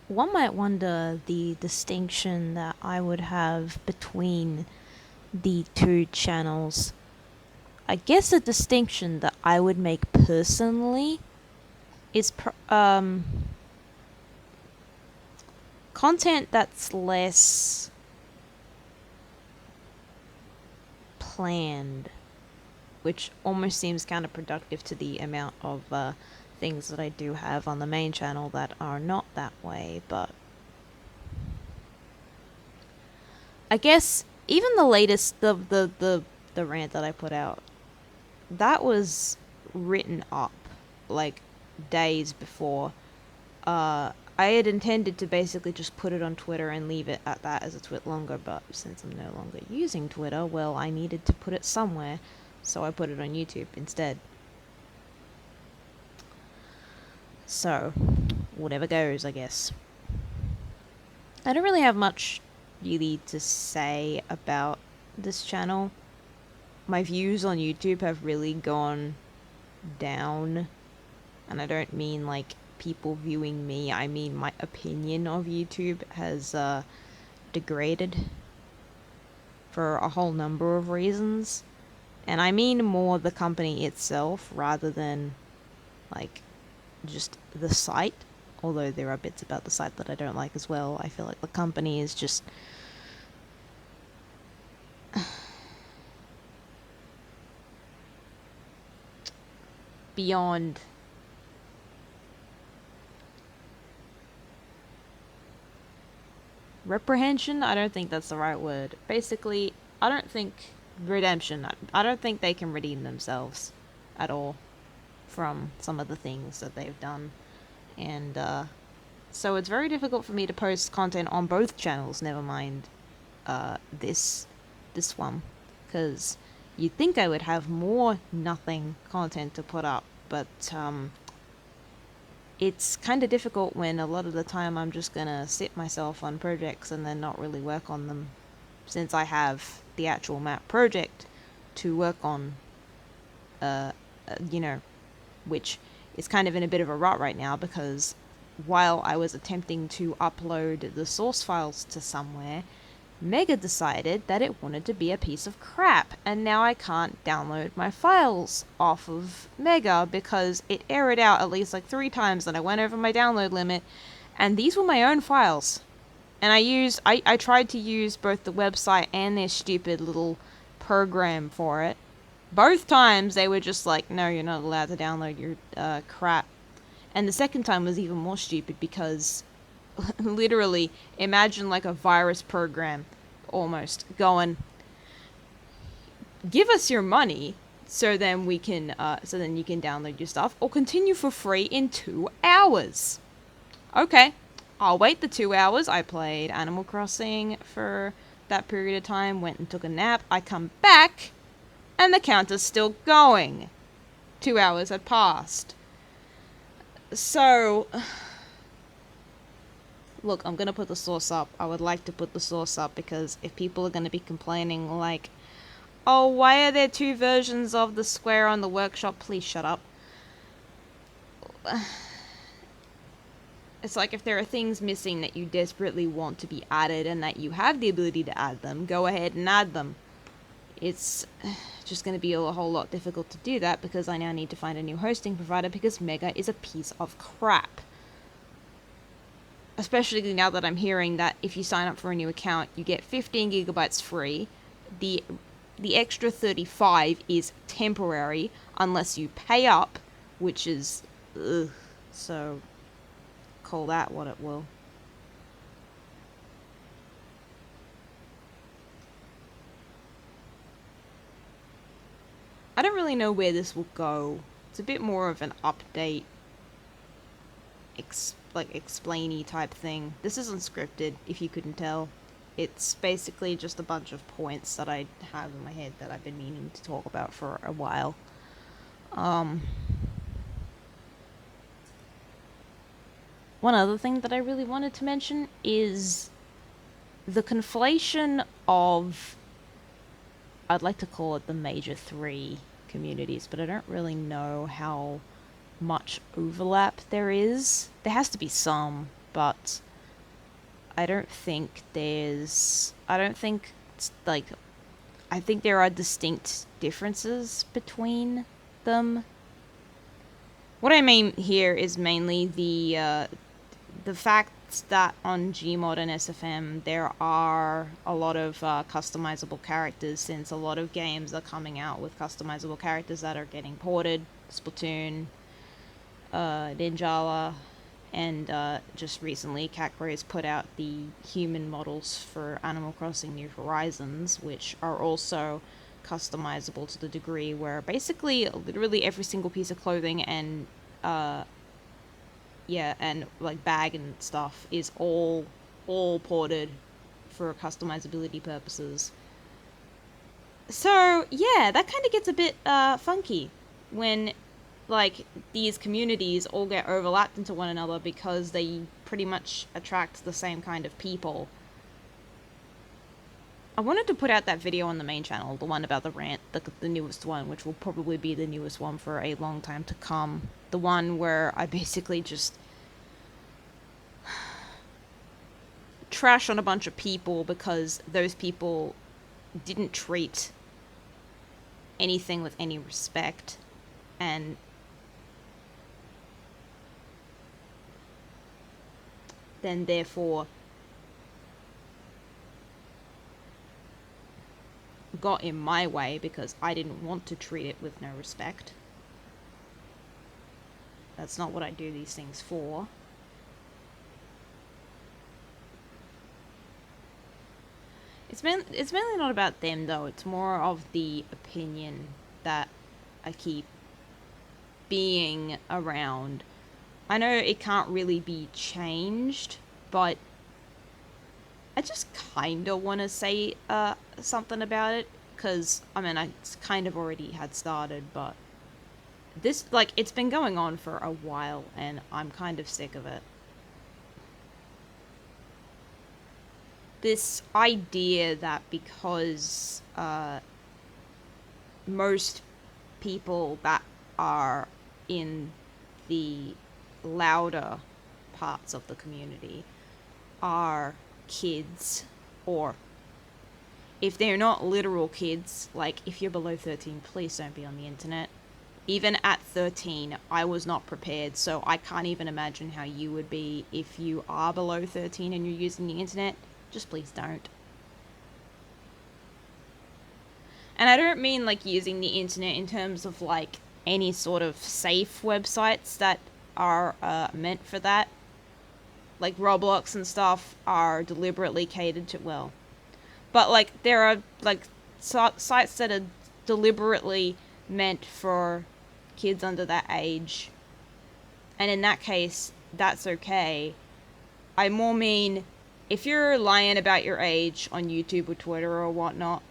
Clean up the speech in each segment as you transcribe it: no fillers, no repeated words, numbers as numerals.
one might wonder the distinction that I would have between the two channels. I guess the distinction that I would make personally is content that's less planned, which almost seems counterproductive to the amount of things that I do have on the main channel that are not that way. But I guess even the latest, the rant that I put out, that was written up like days before. I had intended to basically just put it on Twitter and leave it at that as a twit longer, but since I'm no longer using Twitter, well, I needed to put it somewhere, so I put it on YouTube instead. So, whatever goes, I guess. I don't really have much really to say about this channel. My views on YouTube have really gone down, and I don't mean like people viewing me, I mean my opinion of YouTube has degraded for a whole number of reasons. And I mean more the company itself rather than like just the site. Although there are bits about the site that I don't like as well. I feel like the company is just beyond reprehension. I don't think that's the right word. Basically, I don't think redemption. I don't think they can redeem themselves at all from some of the things that they've done. And so it's very difficult for me to post content on both channels, never mind this one, because you'd think I would have more nothing content to put up, but it's kind of difficult when a lot of the time I'm just gonna sit myself on projects and then not really work on them, since I have the actual map project to work on, you know, which is kind of in a bit of a rut right now because while I was attempting to upload the source files to somewhere, Mega decided that it wanted to be a piece of crap, and now I can't download my files off of Mega because it errored out at least like 3 times and I went over my download limit, and these were my own files. And I tried to use both the website and their stupid little program for it. Both times they were just like, no, you're not allowed to download your crap. And the second time was even more stupid because literally imagine like a virus program almost going, give us your money so then we can so then you can download your stuff or continue for free in 2 hours. Okay, I'll wait the 2 hours. I played Animal Crossing for that period of time, went and took a nap. I come back and the counter's still going. 2 hours had passed. So look, I'm gonna put the source up. I would like to put the source up because if people are gonna be complaining like, oh, why are there 2 versions of the square on the workshop? Please shut up. It's like if there are things missing that you desperately want to be added and that you have the ability to add them, go ahead and add them. It's just going to be a whole lot difficult to do that because I now need to find a new hosting provider because Mega is a piece of crap. Especially now that I'm hearing that if you sign up for a new account, you get 15 gigabytes free. The extra 35 is temporary unless you pay up, which is so call that what it will. I don't really know where this will go. It's a bit more of an update, explainy type thing. This isn't scripted, if you couldn't tell. It's basically just a bunch of points that I have in my head that I've been meaning to talk about for a while. One other thing that I really wanted to mention is the conflation of, I'd like to call it the major 3 communities, but I don't really know how much overlap there is. There has to be some, but I don't think like, I think there are distinct differences between them. What I mean here is mainly the fact that on Gmod and SFM there are a lot of customizable characters, since a lot of games are coming out with customizable characters that are getting ported. Splatoon, Ninjala, and just recently Catcrows put out the human models for Animal Crossing New Horizons, which are also customizable to the degree where basically literally every single piece of clothing and and like bag and stuff is all ported for customizability purposes. So yeah, that kind of gets a bit funky when like these communities all get overlapped into one another because they pretty much attract the same kind of people. I wanted to put out that video on the main channel, the one about the rant, the newest one, which will probably be the newest one for a long time to come. The one where I basically just trash on a bunch of people because those people didn't treat anything with any respect, and then therefore got in my way because I didn't want to treat it with no respect. That's not what I do these things for. It's mainly not about them though, it's more of the opinion that I keep being around. I know it can't really be changed, but I just kinda wanna say something about it, because, I mean, I kind of already had started, but this, like, it's been going on for a while, and I'm kind of sick of it. This idea that because most people that are in the louder parts of the community are kids, or if they're not literal kids, like if you're below 13, please don't be on the internet. Even at 13, I was not prepared, so I can't even imagine how you would be if you are below 13 and you're using the internet. Just please don't. And I don't mean like using the internet in terms of like any sort of safe websites that are meant for that. Like Roblox and stuff are deliberately catered to, well, but like there are like sites that are deliberately meant for kids under that age, and in that case that's okay. I more mean if you're lying about your age on YouTube or Twitter or whatnot,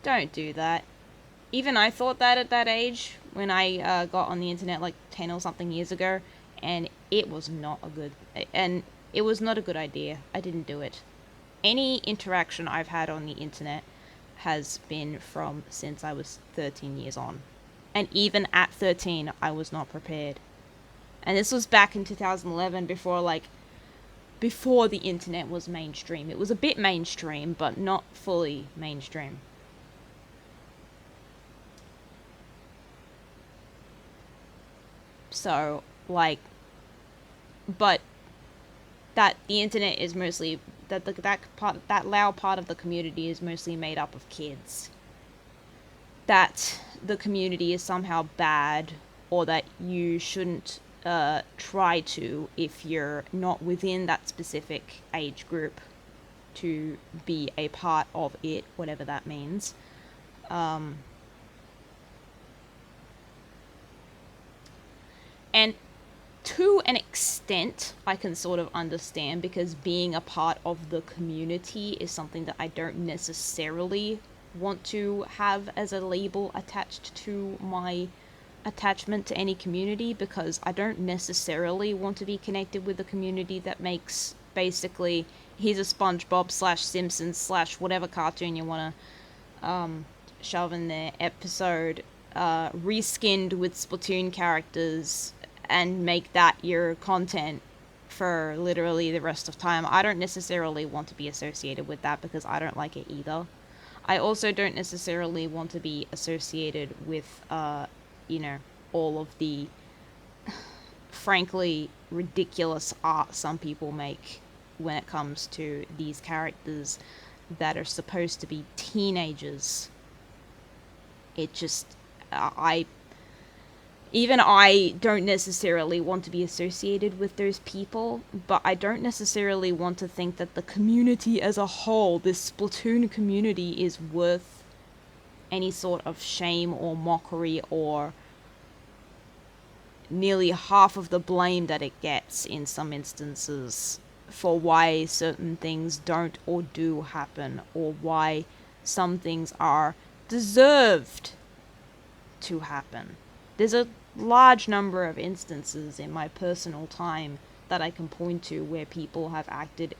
don't do that. Even I thought that at that age when I got on the internet like 10 or something years ago, and it was not a good idea. I didn't do it. Any interaction I've had on the internet has been from since I was 13 years on. And even at 13, I was not prepared. And this was back in 2011, before the internet was mainstream. It was a bit mainstream, but not fully mainstream. So, like, but that the internet is mostly, that loud part of the community is mostly made up of kids. That the community is somehow bad, or that you shouldn't try to, if you're not within that specific age group, to be a part of it, whatever that means. And to an extent, I can sort of understand, because being a part of the community is something that I don't necessarily want to have as a label attached to my attachment to any community, because I don't necessarily want to be connected with a community that makes basically, here's a SpongeBob / Simpsons / whatever cartoon you want to shove in their episode, reskinned with Splatoon characters, and make that your content for literally the rest of time. I don't necessarily want to be associated with that because I don't like it either. I also don't necessarily want to be associated with, you know, all of the frankly ridiculous art some people make when it comes to these characters that are supposed to be teenagers. It just, I don't necessarily want to be associated with those people, but I don't necessarily want to think that the community as a whole, this Splatoon community, is worth any sort of shame or mockery or nearly half of the blame that it gets in some instances for why certain things don't or do happen, or why some things are deserved to happen. There's a large number of instances in my personal time that I can point to where people have acted,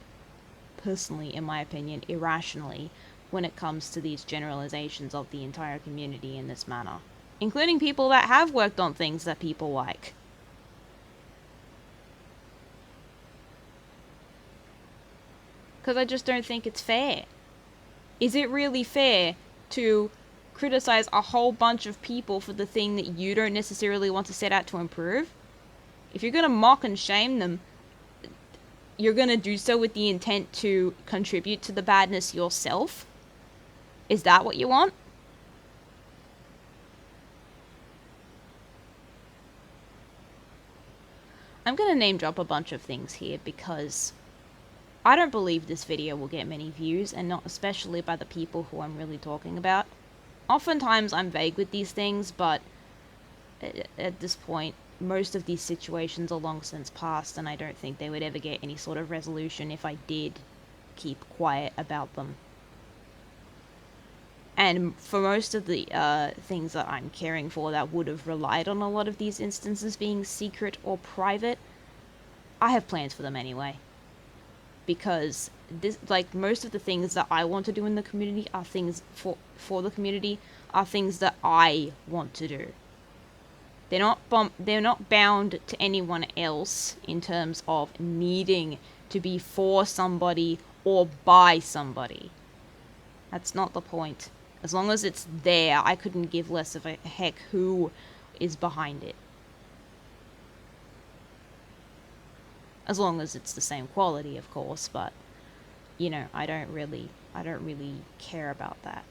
personally, in my opinion, irrationally when it comes to these generalizations of the entire community in this manner, including people that have worked on things that people like. Because I just don't think it's fair. Is it really fair to criticize a whole bunch of people for the thing that you don't necessarily want to set out to improve? If you're going to mock and shame them, you're going to do so with the intent to contribute to the badness yourself? Is that what you want? I'm going to name drop a bunch of things here because I don't believe this video will get many views, and not especially by the people who I'm really talking about. Oftentimes I'm vague with these things, but at this point, most of these situations are long since past, and I don't think they would ever get any sort of resolution if I did keep quiet about them. And for most of the things that I'm caring for that would have relied on a lot of these instances being secret or private, I have plans for them anyway. Because this, like, most of the things that I want to do in the community are things for the community, are things that I want to do. They're not bound to anyone else in terms of needing to be for somebody or by somebody. That's not the point. As long as it's there, I couldn't give less of a heck who is behind it. As long as it's the same quality, of course, but, you know, I don't really care about that.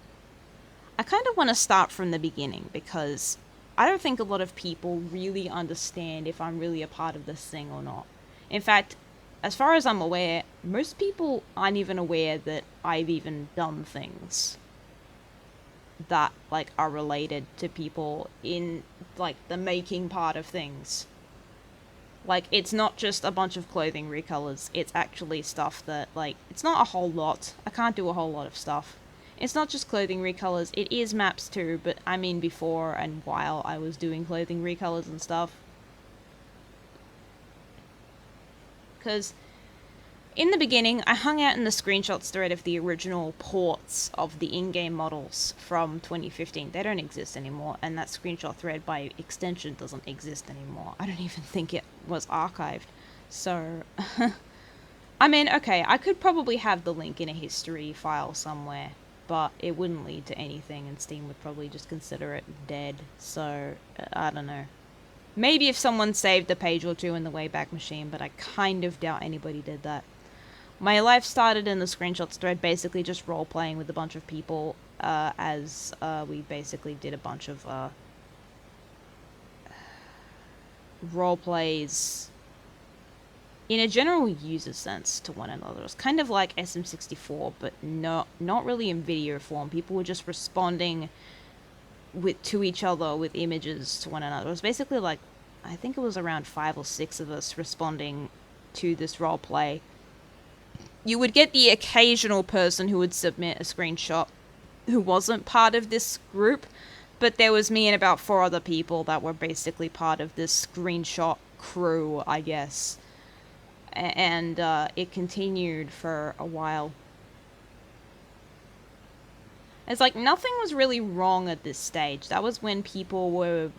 I kind of want to start from the beginning, because I don't think a lot of people really understand if I'm really a part of this thing or not. In fact, as far as I'm aware, most people aren't even aware that I've even done things that, like, are related to people in, like, the making part of things. Like, it's not just a bunch of clothing recolors, it's actually stuff that, like, it's not a whole lot. I can't do a whole lot of stuff. It's not just clothing recolors, it is maps too, but I mean before and while I was doing clothing recolors and stuff. Because in the beginning, I hung out in the screenshots thread of the original ports of the in-game models from 2015. They don't exist anymore, and that screenshot thread by extension doesn't exist anymore. I don't even think it was archived. So, I mean, okay, I could probably have the link in a history file somewhere, but it wouldn't lead to anything, and Steam would probably just consider it dead. So, I don't know. Maybe if someone saved a page or two in the Wayback Machine, but I kind of doubt anybody did that. My life started in the screenshots thread, basically just role-playing with a bunch of people, as we basically did a bunch of role-plays in a general user sense to one another. It was kind of like SM64, but not really in video form. People were just responding to each other with images to one another. It was basically like, I think it was around 5 or 6 of us responding to this roleplay. You would get the occasional person who would submit a screenshot who wasn't part of this group, but there was me and about 4 other people that were basically part of this screenshot crew, I guess. And it continued for a while. It's like nothing was really wrong at this stage. That was when people were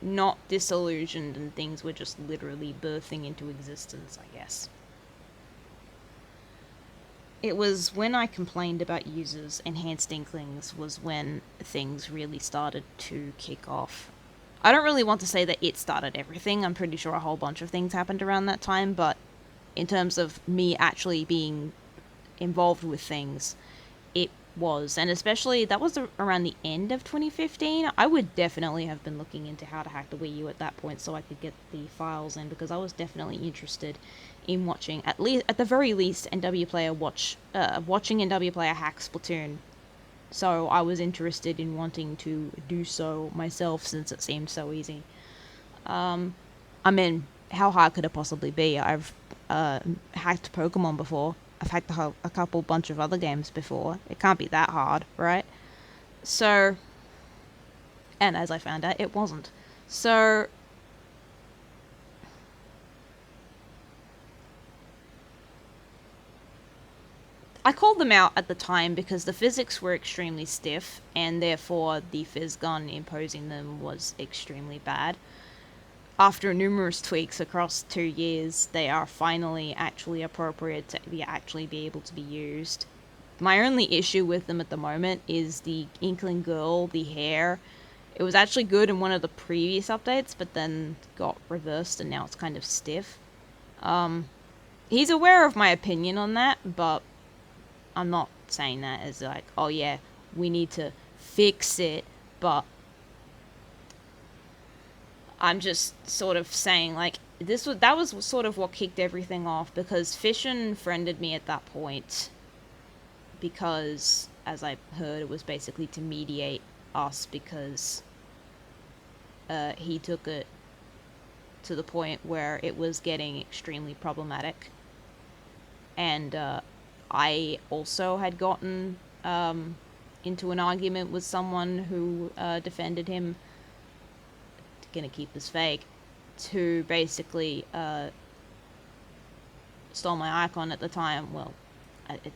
not disillusioned and things were just literally birthing into existence, I guess. It was when I complained about users' enhanced inklings was when things really started to kick off. I don't really want to say that it started everything. I'm pretty sure a whole bunch of things happened around that time, but in terms of me actually being involved with things, it was. And especially, that was around the end of 2015. I would definitely have been looking into how to hack the Wii U at that point so I could get the files in, because I was definitely interested in watching, at the very least, NW Player watching NW Player hack Splatoon. So I was interested in wanting to do so myself, since it seemed so easy. I mean, how hard could it possibly be? I've hacked Pokemon before. I've hacked a couple bunch of other games before. It can't be that hard, right? So, and as I found out, it wasn't. So, I called them out at the time because the physics were extremely stiff, and therefore the fizz gun imposing them was extremely bad. After numerous tweaks across 2 years, they are finally actually appropriate to actually be able to be used. My only issue with them at the moment is the Inkling Girl, the hair. It was actually good in one of the previous updates, but then got reversed and now it's kind of stiff. He's aware of my opinion on that, but I'm not saying that as like, oh yeah, we need to fix it, but I'm just sort of saying, like, that was sort of what kicked everything off, because Fission friended me at that point because, as I heard, it was basically to mediate us, because he took it to the point where it was getting extremely problematic. And I also had gotten into an argument with someone who defended him, gonna keep this vague, to basically stole my icon at the time. Well,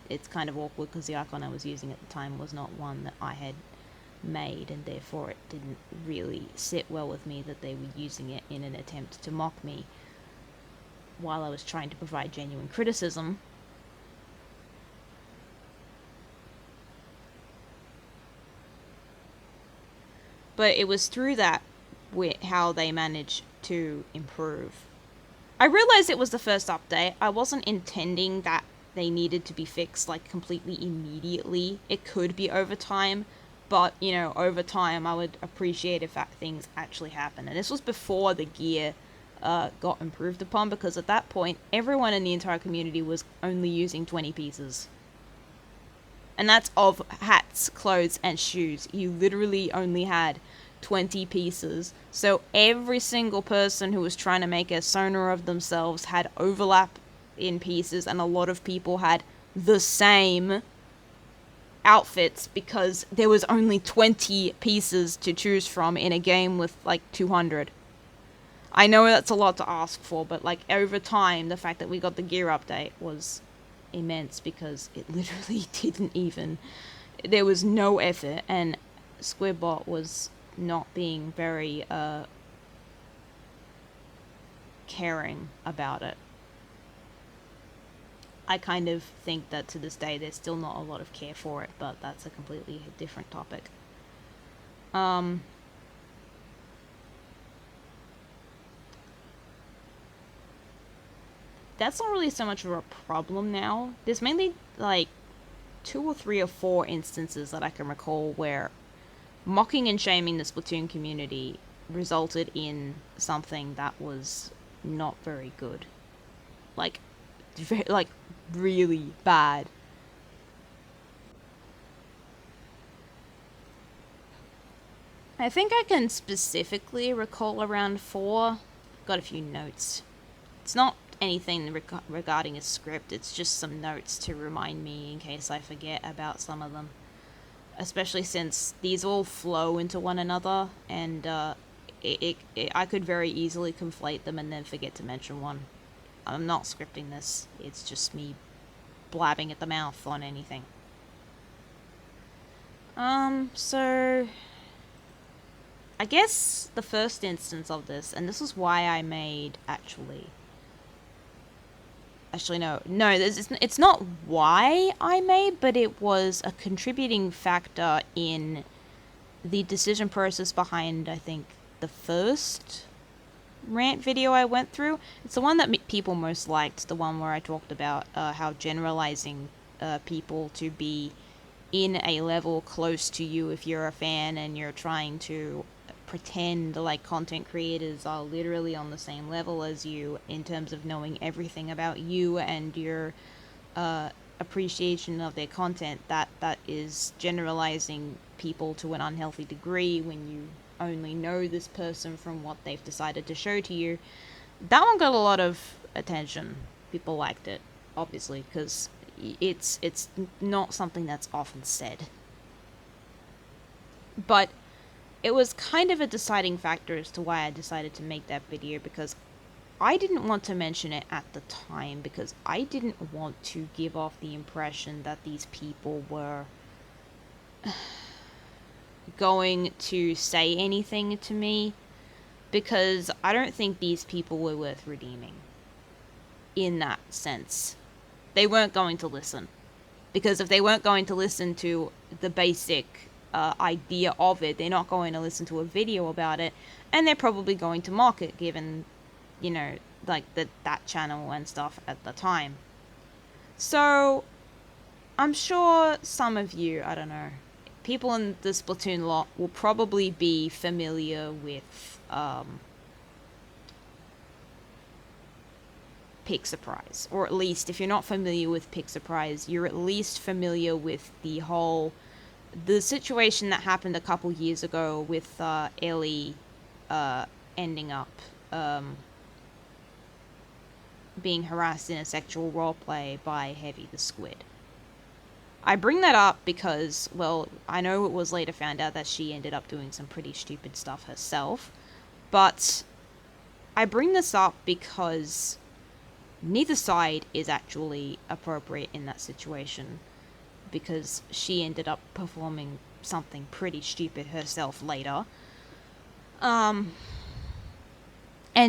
it's kind of awkward because the icon I was using at the time was not one that I had made, and therefore it didn't really sit well with me that they were using it in an attempt to mock me while I was trying to provide genuine criticism. But it was through that how they managed to improve. I realized it was the first update. I wasn't intending that they needed to be fixed like completely immediately. It could be over time, but you know, over time I would appreciate if that things actually happen. And this was before the gear got improved upon, because at that point everyone in the entire community was only using 20 pieces. And that's of hats, clothes, and shoes. You literally only had 20 pieces. So every single person who was trying to make a sonar of themselves had overlap in pieces, and a lot of people had the same outfits because there was only 20 pieces to choose from in a game with like 200. I know that's a lot to ask for, but like over time, the fact that we got the gear update was immense, because it literally didn't even, there was no effort, and Squibbot was not being very caring about it. I kind of think that to this day there's still not a lot of care for it, but that's a completely different topic. That's not really so much of a problem now. There's mainly like 2 or 3 or 4 instances that I can recall where mocking and shaming the Splatoon community resulted in something that was not very good. Like really bad. I think I can specifically recall around 4. Got a few notes. It's not anything regarding a script, it's just some notes to remind me in case I forget about some of them. Especially since these all flow into one another, and I could very easily conflate them and then forget to mention one. I'm not scripting this, it's just me blabbing at the mouth on anything. So I guess the first instance of this, and this is why I made actually no, it's not why I made, but it was a contributing factor in the decision process behind, I think, the first rant video I went through. It's the one that people most liked, the one where I talked about how generalizing people to be in a level close to you if you're a fan, and you're trying to pretend like content creators are literally on the same level as you in terms of knowing everything about you and your appreciation of their content. That is generalizing people to an unhealthy degree when you only know this person from what they've decided to show to you. That one got a lot of attention. People liked it, obviously, because it's not something that's often said. But it was kind of a deciding factor as to why I decided to make that video, because I didn't want to mention it at the time, because I didn't want to give off the impression that these people were going to say anything to me, because I don't think these people were worth redeeming in that sense. They weren't going to listen, because if they weren't going to listen to the basic idea of it, they're not going to listen to a video about it, and they're probably going to mock it, given, you know, like that channel and stuff at the time. So I'm sure some of you, I don't know, people in the Splatoon lot will probably be familiar with Pick Surprise, or at least if you're not familiar with Pick Surprise, you're at least familiar with the situation that happened a couple years ago with Ellie ending up being harassed in a sexual roleplay by Heavy the Squid. I bring that up because, well, I know it was later found out that she ended up doing some pretty stupid stuff herself, but I bring this up because neither side is actually appropriate in that situation, because she ended up performing something pretty stupid herself later. And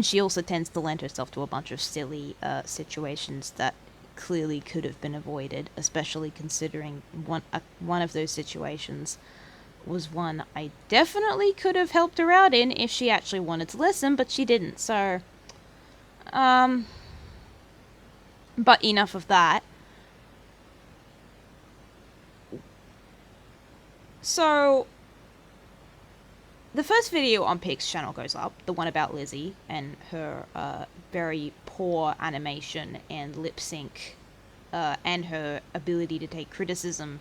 she also tends to lend herself to a bunch of silly situations that clearly could have been avoided, especially considering one of those situations was one I definitely could have helped her out in if she actually wanted to listen, but she didn't. So, but enough of that. So, the first video on Pig's channel goes up, the one about Lizzie and her very poor animation and lip sync, and her ability to take criticism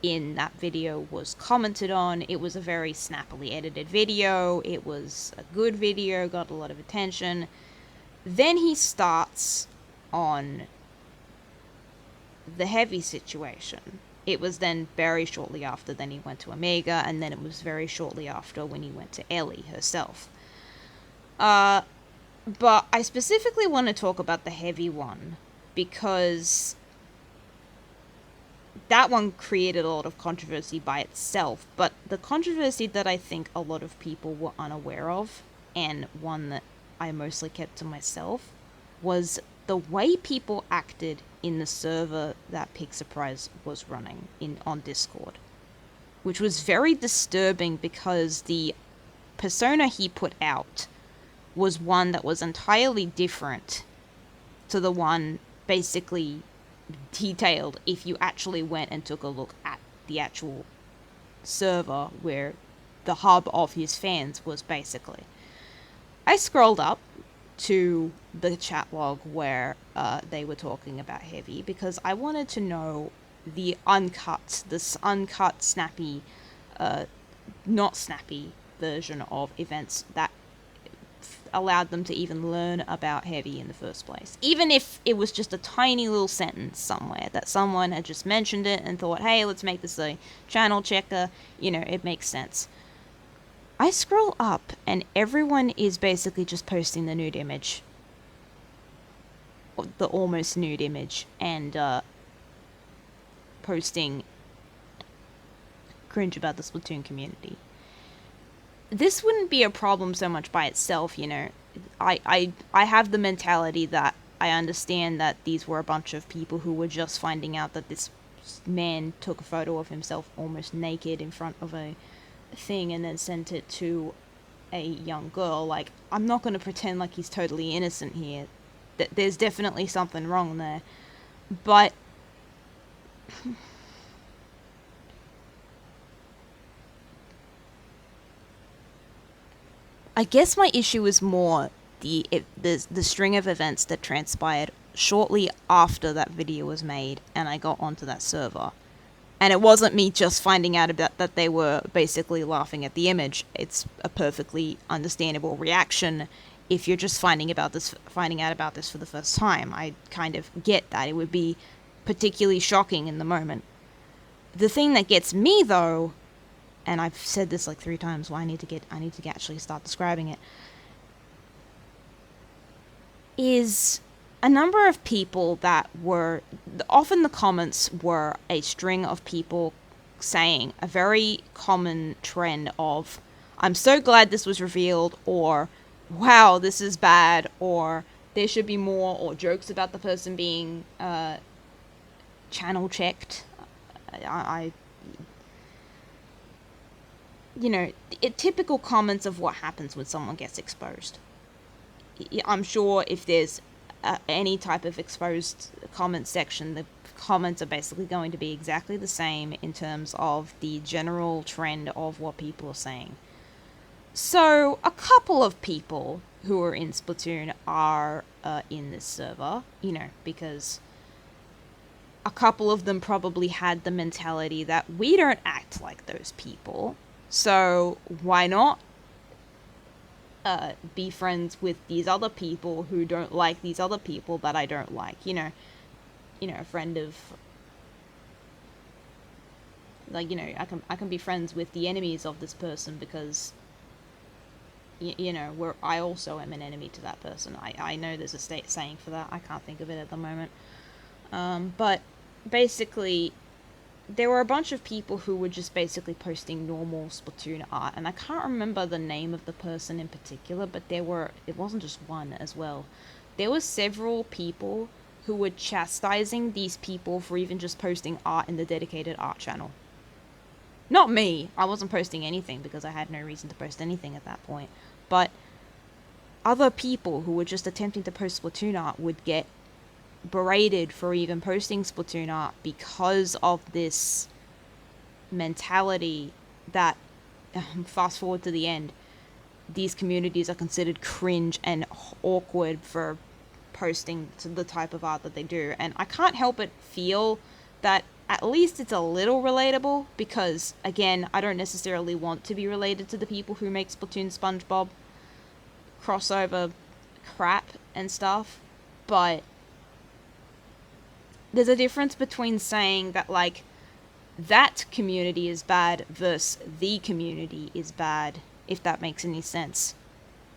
in that video was commented on. It was a very snappily edited video. It was a good video, got a lot of attention. Then he starts on the Heavy situation. It was then very shortly after, then he went to Omega, and then it was very shortly after when he went to Ellie herself. But I specifically want to talk about the Heavy one, because that one created a lot of controversy by itself, but the controversy that I think a lot of people were unaware of, and one that I mostly kept to myself, was the way people acted in the server that Pick Surprise was running on Discord, which was very disturbing, because the persona he put out was one that was entirely different to the one basically detailed if you actually went and took a look at the actual server where the hub of his fans was basically. I scrolled up to the chat log where they were talking about Heavy, because I wanted to know this uncut, snappy, not snappy version of events that allowed them to even learn about Heavy in the first place. Even if it was just a tiny little sentence somewhere that someone had just mentioned it and thought, hey, let's make this a channel checker, it makes sense. I scroll up and everyone is basically just posting the nude image, the almost nude image, and posting cringe about the Splatoon community. this wouldn't be a problem so much by itself, you know. I have the mentality that I understand that these were a bunch of people who were just finding out that this man took a photo of himself almost naked in front of a thing and then sent it to a young girl. Like, I'm not going to pretend like he's totally innocent here. There's definitely something wrong there. But I guess my issue is more the string of events that transpired shortly after that video was made and I got onto that server. And it wasn't me just finding out about that they were basically laughing at the image. It's a perfectly understandable reaction if you're just finding out about this for the first time. I kind of get that. It would be particularly shocking in the moment. The thing that gets me though, and I've said this like 3 times, I need to actually start describing it, is a number of people that were, often the comments were a string of people saying a very common trend of, I'm so glad this was revealed, or wow, this is bad, or there should be more, or jokes about the person being channel checked. You know, typical comments of what happens when someone gets exposed. I'm sure if there's any type of exposed comment section, the comments are basically going to be exactly the same in terms of the general trend of what people are saying. So, a couple of people who are in Splatoon are in this server, you know, because a couple of them probably had the mentality that we don't act like those people, so why not be friends with these other people who don't like these other people that I don't like, you know, a friend of, like, you know, I can be friends with the enemies of this person because, you know, I also am an enemy to that person. I know there's a saying for that. I can't think of it at the moment. But basically, there were a bunch of people who were just basically posting normal Splatoon art, and I can't remember the name of the person in particular, but it wasn't just one as well. There were several people who were chastising these people for even just posting art in the dedicated art channel. Not me. I wasn't posting anything because I had no reason to post anything at that point. But other people who were just attempting to post Splatoon art would get berated for even posting Splatoon art because of this mentality that, fast forward to the end, these communities are considered cringe and awkward for posting to the type of art that they do. And I can't help but feel that at least it's a little relatable, because again, I don't necessarily want to be related to the people who make Splatoon SpongeBob crossover crap and stuff, but there's a difference between saying that, like, that community is bad versus the community is bad, if that makes any sense.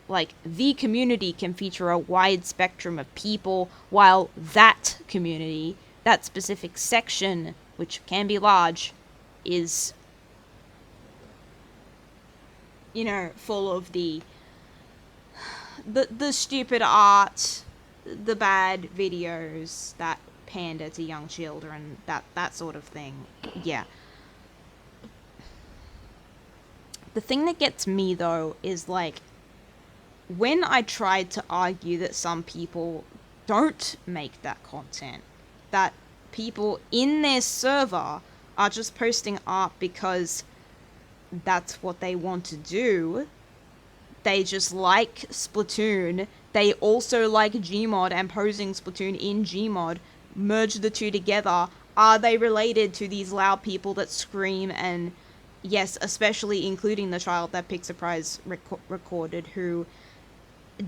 Like, the community can feature a wide spectrum of people, while that community, that specific section, which can be large, is, you know, full of the stupid art, the bad videos that pander to young children, that sort of thing. Yeah. The thing that gets me, though, is, like, when I tried to argue that some people don't make that content, that people in their server are just posting art because that's what they want to do, they just like Splatoon, they also like Gmod and posing Splatoon in Gmod, merge the two together, are they related to these loud people that scream? And yes, especially including the child that Pixar Prize recorded, who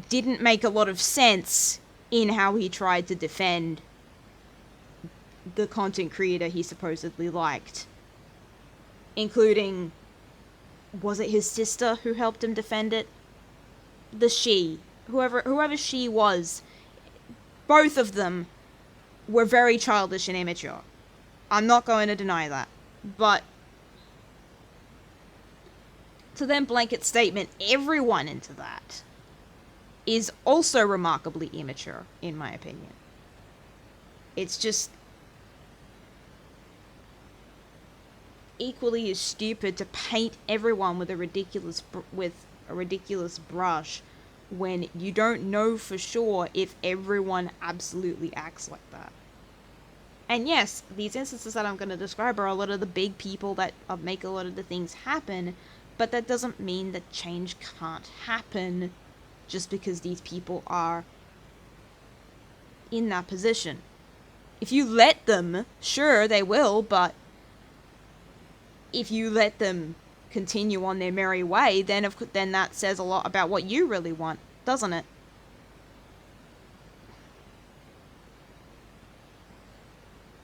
didn't make a lot of sense in how he tried to defend the content creator he supposedly liked, including, was it his sister who helped him defend it? Whoever she was, both of them were very childish and immature. I'm not going to deny that. But to then blanket statement everyone into that is also remarkably immature, in my opinion. It's just equally as stupid to paint everyone with a ridiculous brush when you don't know for sure if everyone absolutely acts like that. And yes, these instances that I'm going to describe are a lot of the big people that make a lot of the things happen, but that doesn't mean that change can't happen just because these people are in that position. If you let them, sure, they will, but if you let them continue on their merry way, then that says a lot about what you really want, doesn't it?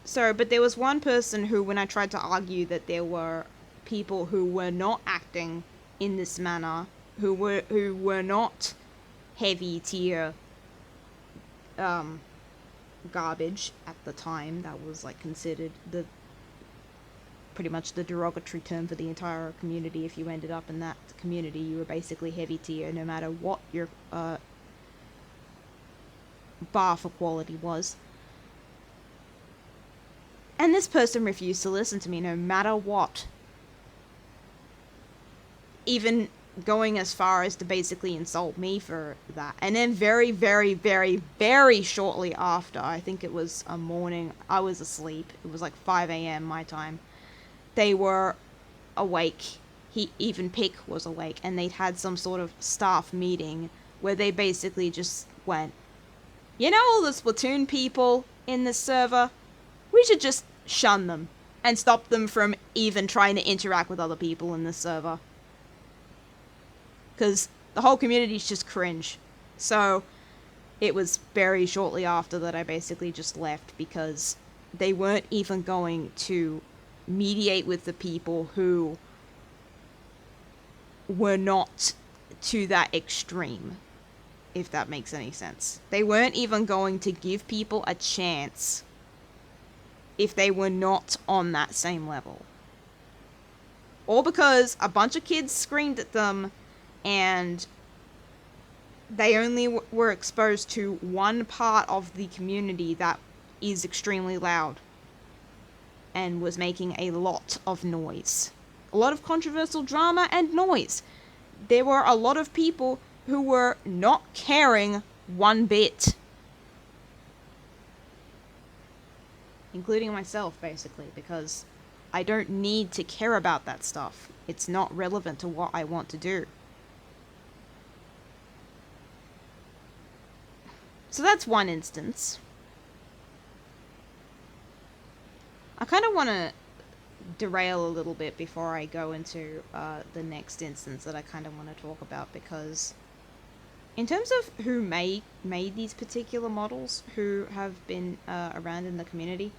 So, but there was one person who, when I tried to argue that there were people who were not acting in this manner, who were not heavy tier garbage at the time, that was like considered pretty much the derogatory term for the entire community. If you ended up in that community, you were basically heavy tier, no matter what your bar for quality was. And this person refused to listen to me no matter what. Even going as far as to basically insult me for that. And then very, very, very, very shortly after, I think it was a morning, I was asleep. It was like 5 a.m. my time. They were awake. Even Pick was awake. And they'd had some sort of staff meeting where they basically just went, you know, all the Splatoon people in this server, we should just shun them and stop them from even trying to interact with other people in this server. Because the whole community's just cringe. So it was very shortly after that I basically just left, because they weren't even going to mediate with the people who were not to that extreme, if that makes any sense. They weren't even going to give people a chance if they were not on that same level. All because a bunch of kids screamed at them and they only were exposed to one part of the community that is extremely loud and was making a lot of noise. A lot of controversial drama and noise. There were a lot of people who were not caring one bit. Including myself, basically, because I don't need to care about that stuff. It's not relevant to what I want to do. So that's one instance. I kind of want to derail a little bit before I go into the next instance that I kind of want to talk about, because in terms of who made these particular models, who have been around in the community,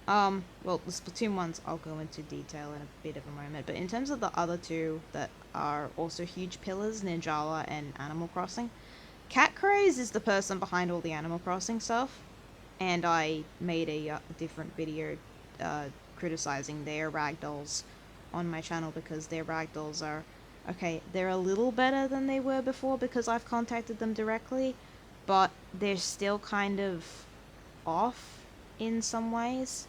well, the Splatoon ones I'll go into detail in a bit of a moment, but in terms of the other two that are also huge pillars, Ninjala and Animal Crossing, Cat Craze is the person behind all the Animal Crossing stuff, and I made a different video criticizing their ragdolls on my channel, because their ragdolls are, okay, they're a little better than they were before because I've contacted them directly, but they're still kind of off in some ways.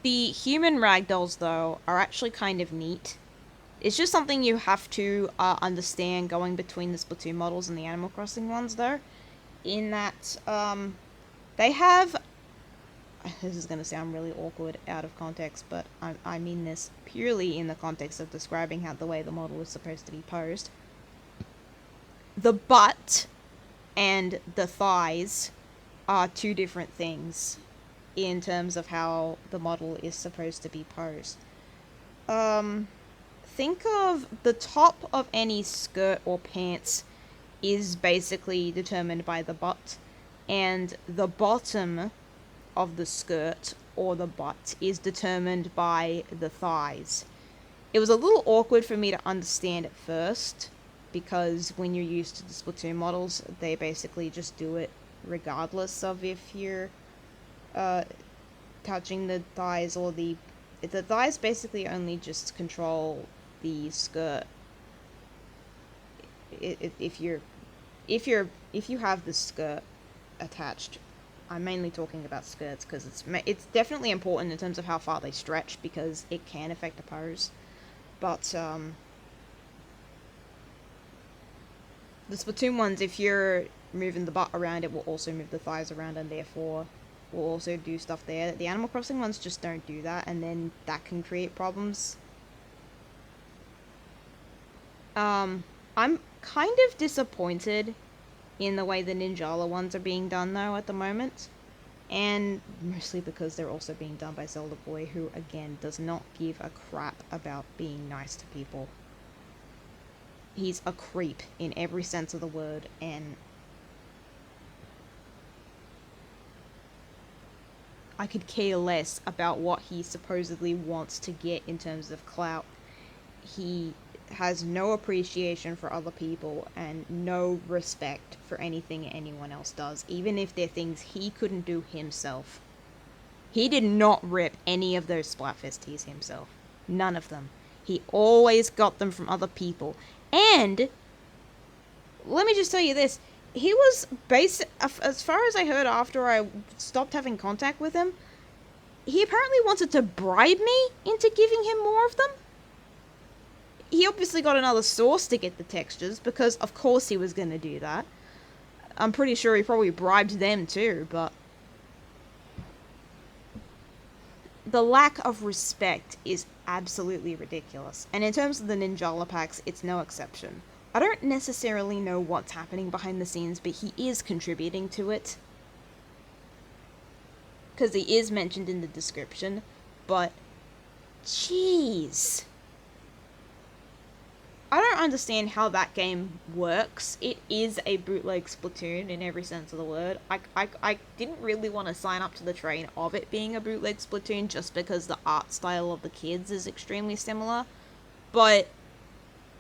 The human ragdolls, though, are actually kind of neat. It's just something you have to understand going between the Splatoon models and the Animal Crossing ones, though, in that they have... This is going to sound really awkward out of context, but I mean this purely in the context of describing how the way the model is supposed to be posed. The butt and the thighs are two different things in terms of how the model is supposed to be posed. Think of the top of any skirt or pants is basically determined by the butt, and the bottom of the skirt or the butt is determined by the thighs. It was a little awkward for me to understand at first, because when you're used to the Splatoon models, they basically just do it regardless of if you're touching the thighs or the thighs basically only just control the skirt. If you have the skirt attached, I'm mainly talking about skirts because it's definitely important in terms of how far they stretch because it can affect the pose. But the Splatoon ones, if you're moving the butt around, it will also move the thighs around and therefore will also do stuff there. The Animal Crossing ones just don't do that, and then that can create problems. I'm kind of disappointed in the way the Ninjala ones are being done though at the moment. And mostly because they're also being done by Zeldaboy, who again does not give a crap about being nice to people. He's a creep in every sense of the word, and I could care less about what he supposedly wants to get in terms of clout. He has no appreciation for other people and no respect for anything anyone else does, even if they're things he couldn't do himself. He did not rip any of those Splatfest tees himself. None of them. He always got them from other people. And let me just tell you this. He was as far as I heard after I stopped having contact with him, he apparently wanted to bribe me into giving him more of them. He obviously got another source to get the textures, because of course he was going to do that. I'm pretty sure he probably bribed them too, but the lack of respect is absolutely ridiculous. And in terms of the Ninjala packs, it's no exception. I don't necessarily know what's happening behind the scenes, but he is contributing to it. Because he is mentioned in the description, but jeez. I don't understand how that game works. It is a bootleg Splatoon in every sense of the word. I didn't really want to sign up to the train of it being a bootleg Splatoon just because the art style of the kids is extremely similar. But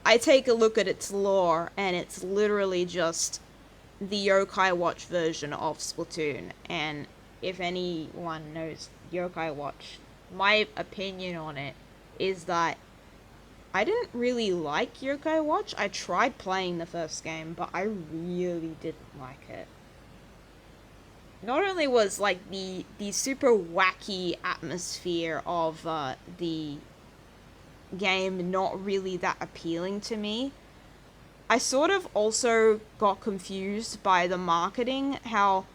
I take a look at its lore and it's literally just the Yokai Watch version of Splatoon. And if anyone knows Yokai Watch, my opinion on it is that I didn't really like Yokai Watch. I tried playing the first game, but I really didn't like it. Not only was like the super wacky atmosphere of the game not really that appealing to me, I sort of also got confused by the marketing, how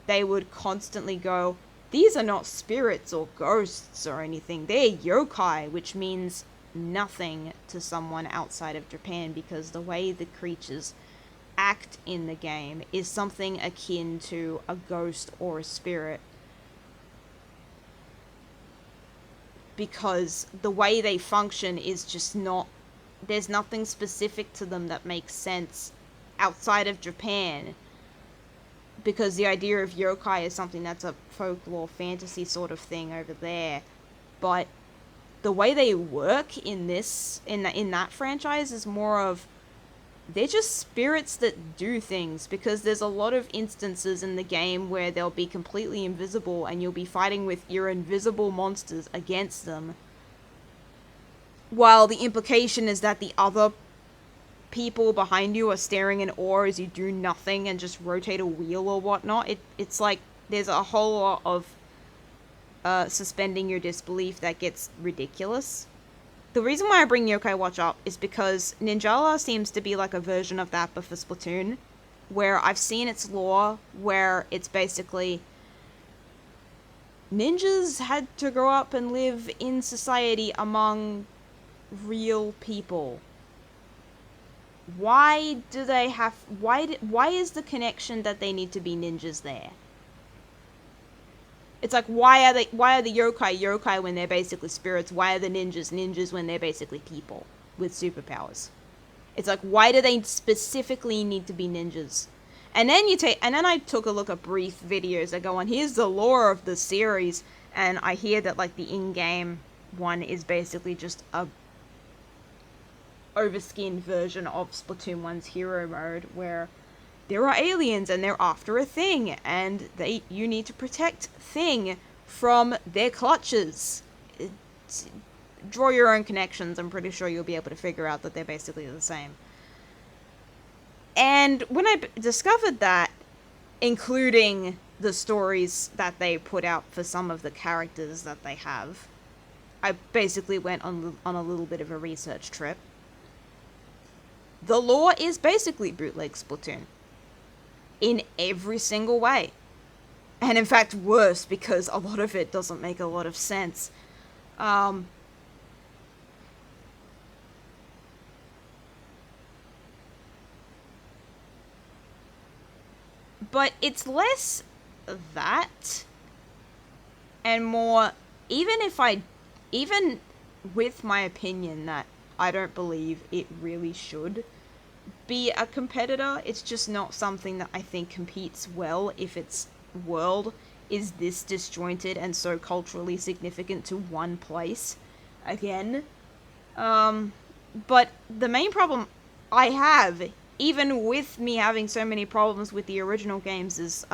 they would constantly go, these are not spirits or ghosts or anything, they're yokai, which means nothing to someone outside of Japan, because the way the creatures act in the game is something akin to a ghost or a spirit, because the way they function is just not, there's nothing specific to them that makes sense outside of Japan, because the idea of yokai is something that's a folklore fantasy sort of thing over there. But the way they work in that franchise is more of, they're just spirits that do things, because there's a lot of instances in the game where they'll be completely invisible and you'll be fighting with your invisible monsters against them, while the implication is that the other people behind you are staring in awe as you do nothing and just rotate a wheel or whatnot. It's like there's a whole lot of suspending your disbelief that gets ridiculous. The reason why I bring Yokai Watch up is because Ninjala seems to be like a version of that, but for Splatoon, where I've seen its lore, where it's basically ninjas had to grow up and live in society among real people. Why do they have, why is the connection that they need to be ninjas there? It's like, why are the yokai when they're basically spirits? Why are the ninjas when they're basically people with superpowers? It's like, why do they specifically need to be ninjas? And then I took a look at brief videos that go on, here's the lore of the series, and I hear that like the in-game one is basically just a overskinned version of Splatoon 1's hero mode, where there are aliens and they're after a thing, and you need to protect thing from their clutches. Draw your own connections. I'm pretty sure you'll be able to figure out that they're basically the same. And when I discovered that, including the stories that they put out for some of the characters that they have, I basically went on a little bit of a research trip. The lore is basically bootleg Splatoon. In every single way. And in fact, worse, because a lot of it doesn't make a lot of sense. But it's less that and more, even with my opinion that I don't believe it really should be a competitor, it's just not something that I think competes well if its world is this disjointed and so culturally significant to one place. Again. But the main problem I have, even with me having so many problems with the original games'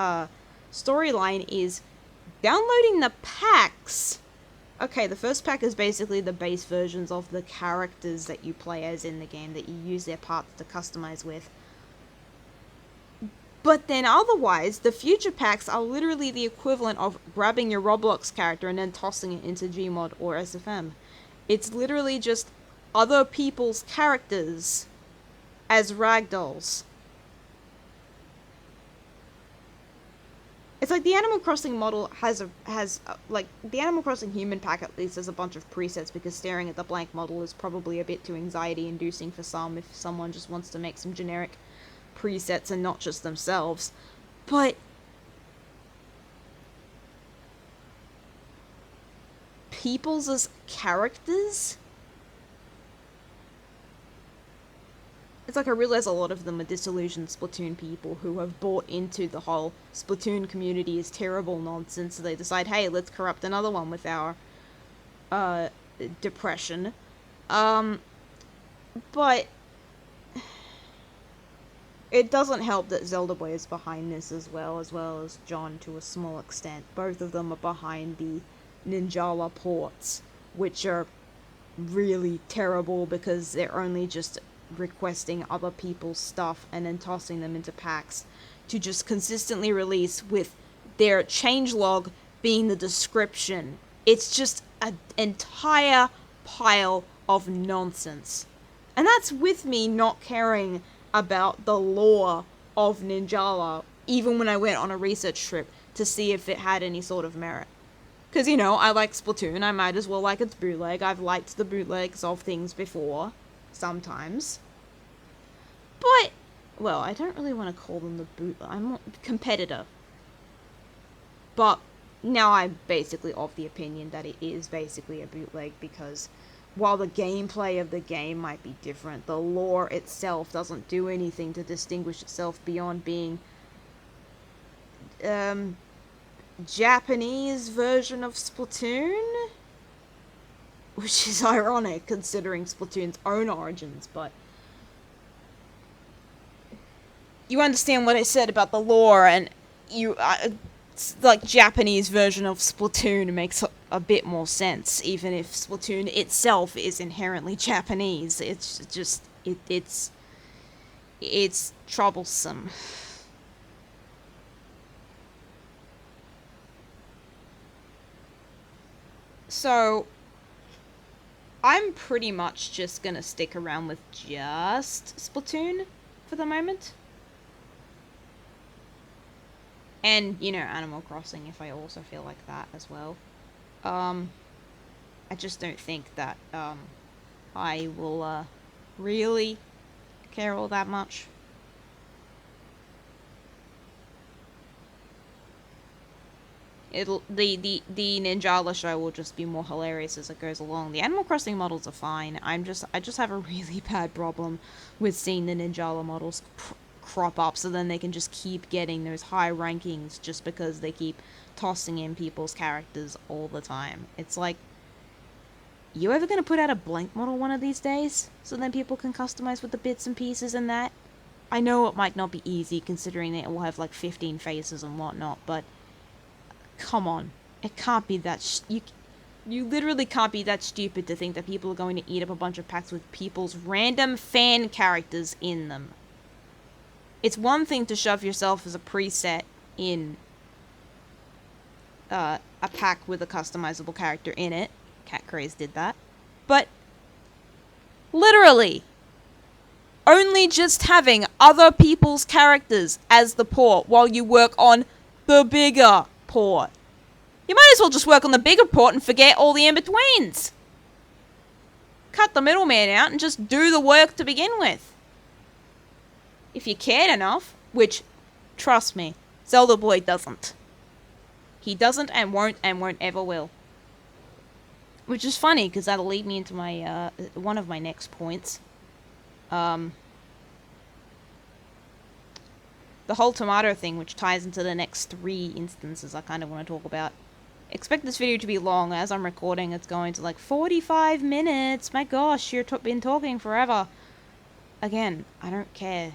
storyline, is downloading the packs. Okay, the first pack is basically the base versions of the characters that you play as in the game, that you use their parts to customize with. But then otherwise, the future packs are literally the equivalent of grabbing your Roblox character and then tossing it into Gmod or SFM. It's literally just other people's characters as ragdolls. It's like the Animal Crossing model has the Animal Crossing human pack at least has a bunch of presets, because staring at the blank model is probably a bit too anxiety inducing for some if someone just wants to make some generic presets and not just themselves. But people's as characters? It's like I realize a lot of them are disillusioned Splatoon people who have bought into the whole Splatoon community is terrible nonsense, so they decide, hey, let's corrupt another one with our depression. But it doesn't help that zeldaboy is behind this as well as John to a small extent. Both of them are behind the Ninjala ports, which are really terrible because they're only just requesting other people's stuff and then tossing them into packs to just consistently release with their changelog being the description. It's just an entire pile of nonsense. And that's with me not caring about the lore of Ninjala, even when I went on a research trip to see if it had any sort of merit. Because, you know, I like Splatoon, I might as well like its bootleg. I've liked the bootlegs of things before. Sometimes. But, well, I don't really want to call them the bootleg. I'm not competitor. But now I'm basically of the opinion that it is basically a bootleg, because while the gameplay of the game might be different, the lore itself doesn't do anything to distinguish itself beyond being Japanese version of Splatoon? Which is ironic, considering Splatoon's own origins, but you understand what I said about the lore, and it's like Japanese version of Splatoon makes a bit more sense, even if Splatoon itself is inherently Japanese. It's just, it's troublesome. So I'm pretty much just gonna stick around with just Splatoon for the moment. And, you know, Animal Crossing if I also feel like that as well. I just don't think that, I will, really care all that much. The Ninjala show will just be more hilarious as it goes along. The Animal Crossing models are fine. I just have a really bad problem with seeing the Ninjala models crop up, so then they can just keep getting those high rankings just because they keep tossing in people's characters all the time. It's like, you ever gonna put out a blank model one of these days, so then people can customize with the bits and pieces and that? I know it might not be easy, considering they all have like 15 faces and whatnot, but come on. It can't be that you literally can't be that stupid to think that people are going to eat up a bunch of packs with people's random fan characters in them. It's one thing to shove yourself as a preset in a pack with a customizable character in it. Cat Craze did that. But literally, only just having other people's characters as the port while you work on the bigger port. You might as well just work on the bigger port and forget all the in-betweens. Cut the middleman out and just do the work to begin with. If you cared enough, which, trust me, zeldaboy doesn't. He doesn't and won't ever will. Which is funny, because that'll lead me into my, one of my next points. The whole tomato thing, which ties into the next 3 instances I kind of want to talk about. Expect this video to be long. As I'm recording, it's going to like 45 minutes. My gosh, you've been talking forever. Again, I don't care.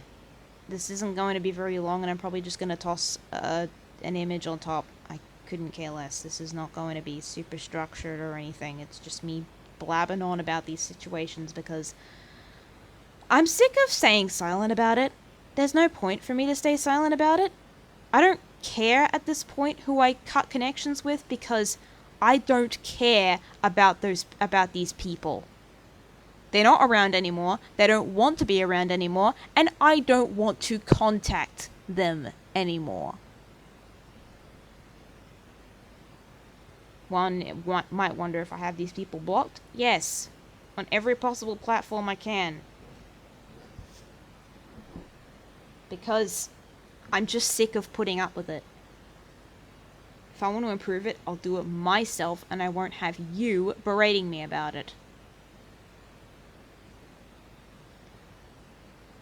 This isn't going to be very long, and I'm probably just going to toss an image on top. I couldn't care less. This is not going to be super structured or anything. It's just me blabbing on about these situations because I'm sick of staying silent about it. There's no point for me to stay silent about it. I don't care at this point who I cut connections with because I don't care about these people. They're not around anymore, they don't want to be around anymore, and I don't want to contact them anymore. One might wonder if I have these people blocked. Yes, on every possible platform I can. Because I'm just sick of putting up with it. If I want to improve it, I'll do it myself, and I won't have you berating me about it.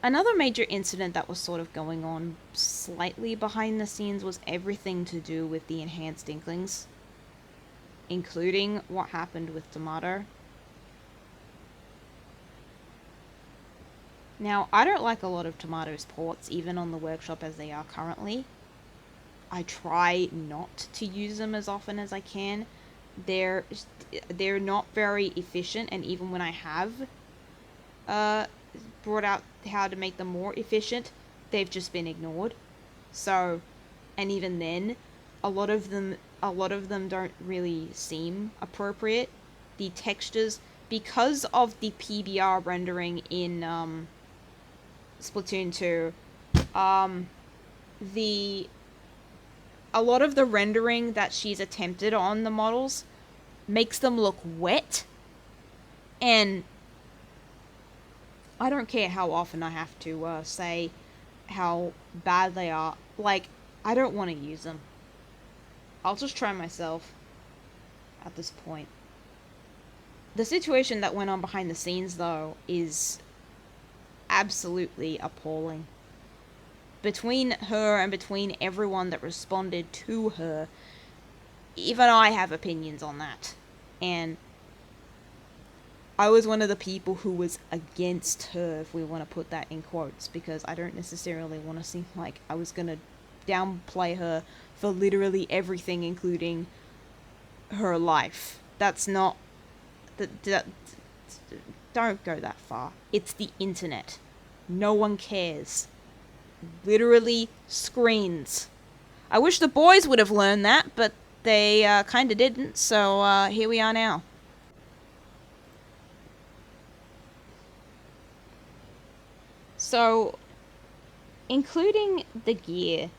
Another major incident that was sort of going on slightly behind the scenes was everything to do with the enhanced Inklings, including what happened with Tomato. Now, I don't like a lot of Tomato's ports, even on the workshop as they are currently. I try not to use them as often as I can. They're not very efficient, and even when I have brought out how to make them more efficient, they've just been ignored. So, and even then, a lot of them don't really seem appropriate. The textures, because of the PBR rendering in Splatoon 2, a lot of the rendering that she's attempted on the models makes them look wet, and I don't care how often I have to say how bad they are. Like, I don't want to use them. I'll just try myself at this point. The situation that went on behind the scenes, though, is absolutely appalling. Between her and between everyone that responded to her, even I have opinions on that. And I was one of the people who was against her, if we want to put that in quotes, because I don't necessarily want to seem like I was going to downplay her for literally everything, including her life. That's not... don't go that far. It's the internet. No one cares. Literally screens. I wish the boys would have learned that, but they kind of didn't, so here we are now. So, including the gear,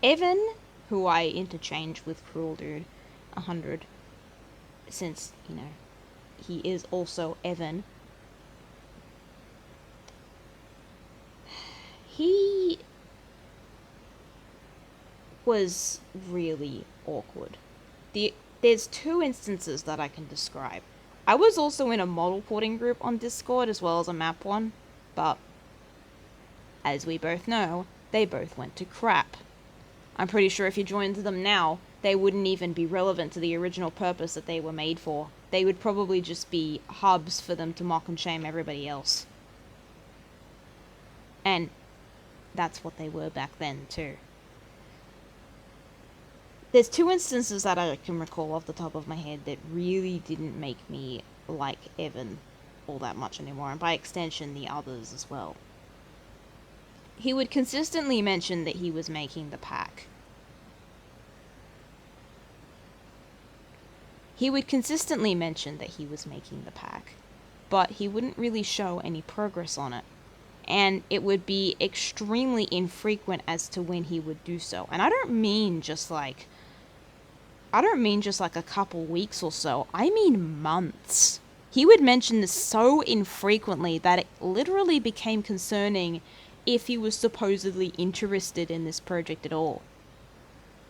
Evan, who I interchange with Cruel Dude 100, since, you know, he is also Evan, he was really awkward. There's 2 instances that I can describe. I was also in a model porting group on Discord as well as a map one, but as we both know, they both went to crap. I'm pretty sure if you joined them now, they wouldn't even be relevant to the original purpose that they were made for. They would probably just be hubs for them to mock and shame everybody else. And that's what they were back then, too. there's two instances that I can recall off the top of my head that really didn't make me like Evan all that much anymore, and by extension the others as well. He would consistently mention that he was making the pack. But he wouldn't really show any progress on it. And it would be extremely infrequent as to when he would do so. And I don't mean just like a couple weeks or so. I mean months. He would mention this so infrequently that it literally became concerning if he was supposedly interested in this project at all.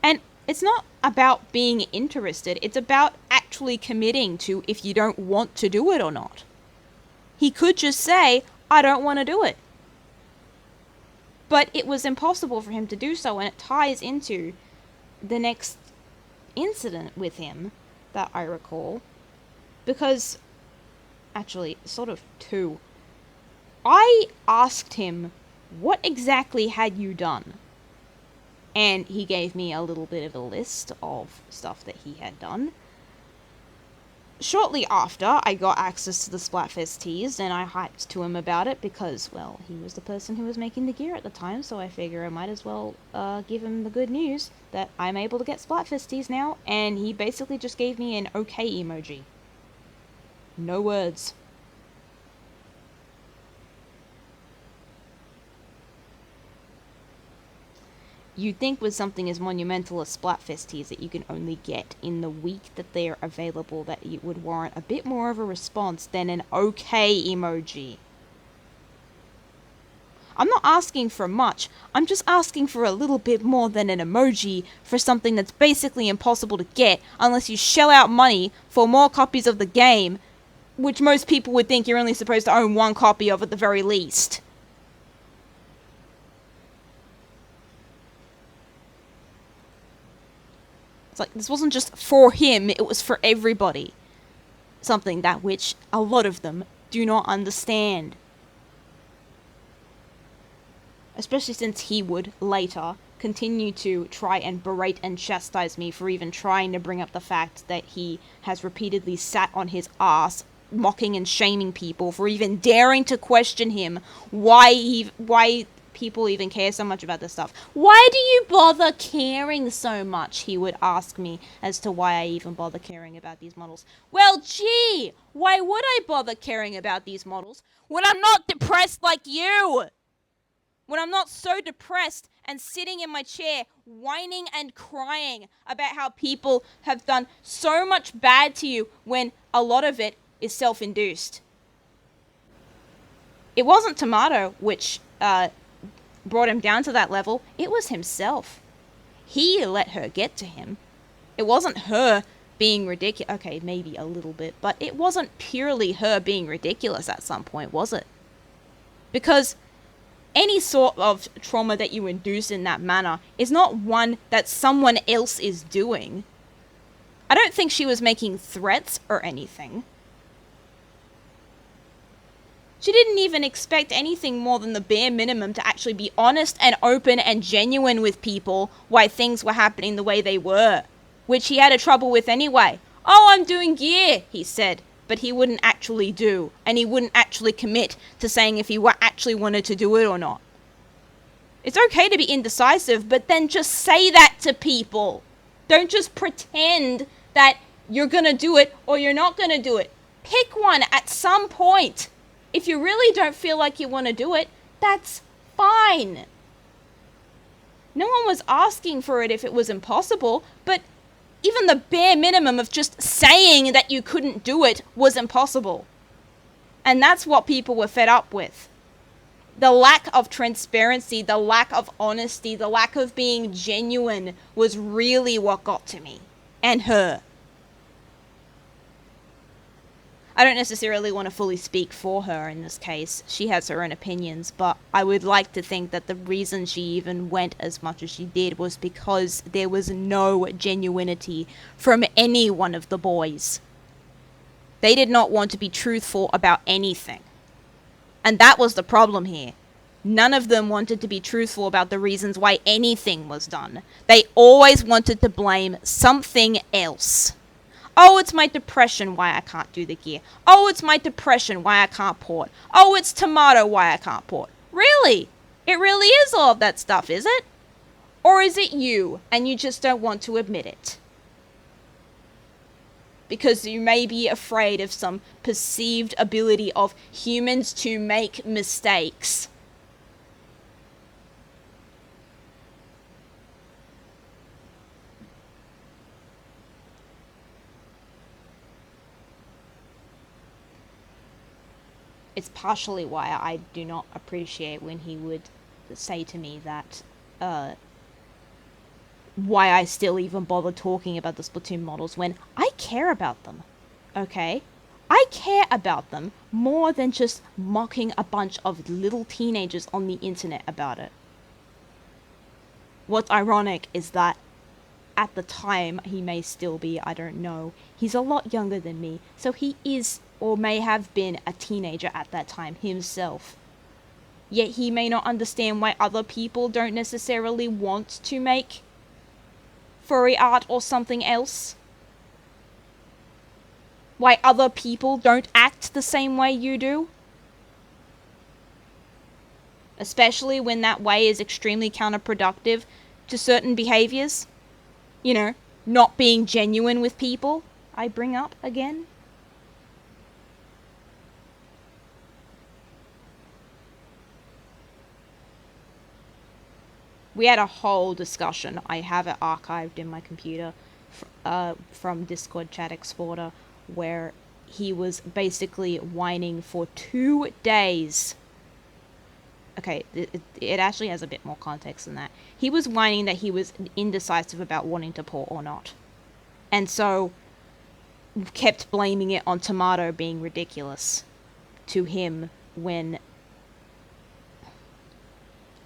And it's not about being interested, it's about actually committing to if you don't want to do it or not. He could just say, I don't want to do it. But it was impossible for him to do so, and it ties into the next incident with him that I recall. Because, actually, sort of two. I asked him, what exactly had you done? And he gave me a little bit of a list of stuff that he had done. Shortly after, I got access to the Splatfest teas, and I hyped to him about it because, well, he was the person who was making the gear at the time, so I figure I might as well give him the good news that I'm able to get Splatfest teas now, and he basically just gave me an okay emoji. No words. You'd think with something as monumental as Splatfest teas that you can only get in the week that they're available that it would warrant a bit more of a response than an okay emoji. I'm not asking for much, I'm just asking for a little bit more than an emoji for something that's basically impossible to get unless you shell out money for more copies of the game, which most people would think you're only supposed to own one copy of at the very least. It's like, this wasn't just for him, it was for everybody. Something that which a lot of them do not understand. Especially since he would, later, continue to try and berate and chastise me for even trying to bring up the fact that he has repeatedly sat on his ass, mocking and shaming people for even daring to question him why people even care so much about this stuff. Why do you bother caring so much? He would ask me as to why I even bother caring about these models. Well, gee, why would I bother caring about these models when I'm not depressed like you? When I'm not so depressed and sitting in my chair whining and crying about how people have done so much bad to you when a lot of it is self-induced. It wasn't Tomato which brought him down to that level, it was himself. He let her get to him. It wasn't her being ridiculous. Okay, maybe a little bit, but it wasn't purely her being ridiculous at some point, was it? Because any sort of trauma that you induce in that manner is not one that someone else is doing. I don't think she was making threats or anything. She didn't even expect anything more than the bare minimum to actually be honest and open and genuine with people why things were happening the way they were, which he had a trouble with anyway. Oh, I'm doing gear, he said, but he wouldn't actually do, and he wouldn't actually commit to saying if he actually wanted to do it or not. It's okay to be indecisive, but then just say that to people. Don't just pretend that you're gonna do it or you're not gonna do it. Pick one at some point. If you really don't feel like you want to do it, that's fine. No one was asking for it if it was impossible, but even the bare minimum of just saying that you couldn't do it was impossible. And that's what people were fed up with. The lack of transparency, the lack of honesty, the lack of being genuine was really what got to me. And her. I don't necessarily want to fully speak for her in this case. She has her own opinions, but I would like to think that the reason she even went as much as she did was because there was no genuinity from any one of the boys. They did not want to be truthful about anything. And that was the problem here. None of them wanted to be truthful about the reasons why anything was done. They always wanted to blame something else. Oh, it's my depression why I can't do the gear. Oh, it's my depression why I can't port. Oh, it's tomato why I can't port. Really? It really is all of that stuff, is it? Or is it you, and you just don't want to admit it? Because you may be afraid of some perceived ability of humans to make mistakes. It's partially why I do not appreciate when he would say to me that, why I still even bother talking about the Splatoon models when I care about them. Okay? I care about them more than just mocking a bunch of little teenagers on the internet about it. What's ironic is that at the time, he may still be, I don't know, he's a lot younger than me, so he is, or may have been, a teenager at that time himself. Yet he may not understand why other people don't necessarily want to make furry art or something else. Why other people don't act the same way you do. Especially when that way is extremely counterproductive to certain behaviors. You know, not being genuine with people, I bring up again. We had a whole discussion. I have it archived in my computer from Discord Chat Exporter, where he was basically whining for 2 days. Okay, it actually has a bit more context than that. He was whining that he was indecisive about wanting to port or not. And so kept blaming it on Tomato being ridiculous to him when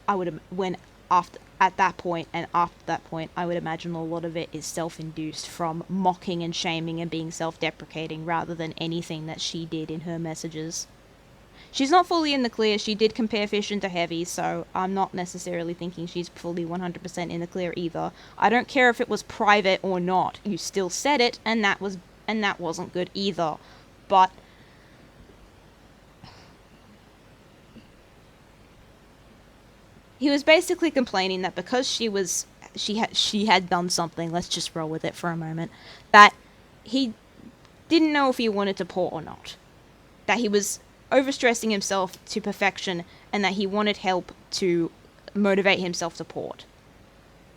at that point, I would imagine a lot of it is self-induced from mocking and shaming and being self-deprecating rather than anything that she did in her messages. She's not fully in the clear. She did compare Fission to Heavy, so I'm not necessarily thinking she's fully 100% in the clear either. I don't care if it was private or not. You still said it, and that wasn't good either. But he was basically complaining that because she had done something, let's just roll with it for a moment, that he didn't know if he wanted to port or not. That he was overstressing himself to perfection, and that he wanted help to motivate himself to port.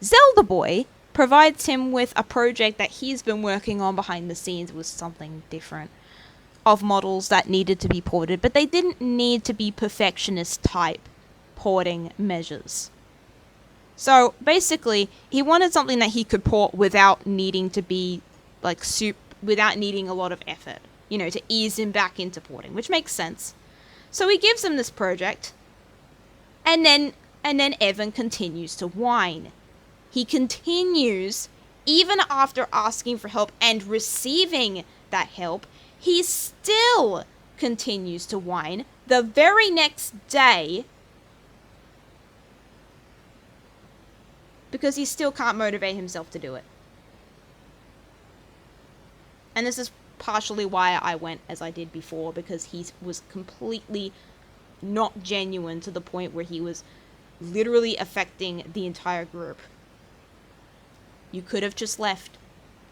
Zeldaboy provides him with a project that he's been working on behind the scenes with something different, of models that needed to be ported, but they didn't need to be perfectionist type porting measures. So basically, he wanted something that he could port without needing to be without needing a lot of effort, to ease him back into porting, which makes sense. So he gives him this project, and then Evan continues to whine. He continues, even after asking for help and receiving that help, he still continues to whine the very next day because he still can't motivate himself to do it. And this is partially why I went as I did before, because he was completely not genuine to the point where he was literally affecting the entire group. You could have just left.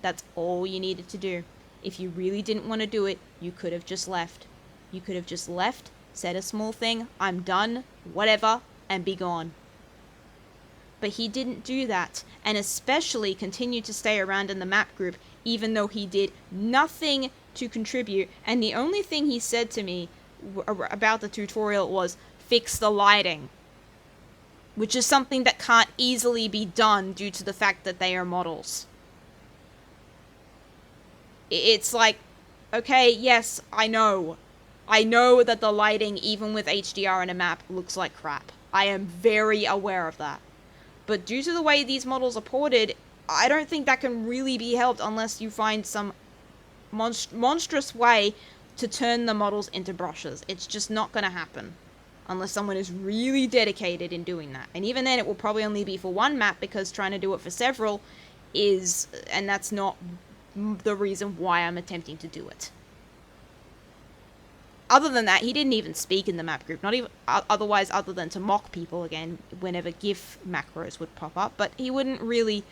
That's all you needed to do. If you really didn't want to do it, you could have just left. You could have just left, said a small thing, I'm done, whatever, and be gone. But he didn't do that, and especially continued to stay around in the map group, even though he did nothing to contribute, and the only thing he said to me about the tutorial was, fix the lighting. Which is something that can't easily be done due to the fact that they are models. It's like, okay, yes, I know. I know that the lighting, even with HDR in a map, looks like crap. I am very aware of that. But due to the way these models are ported, I don't think that can really be helped unless you find some monstrous way to turn the models into brushes. It's just not going to happen. unless someone is really dedicated in doing that. And even then, it will probably only be for one map, because trying to do it for several is, and that's not the reason why I'm attempting to do it. Other than that, he didn't even speak in the map group, not even otherwise, other than to mock people again whenever GIF macros would pop up. But he wouldn't really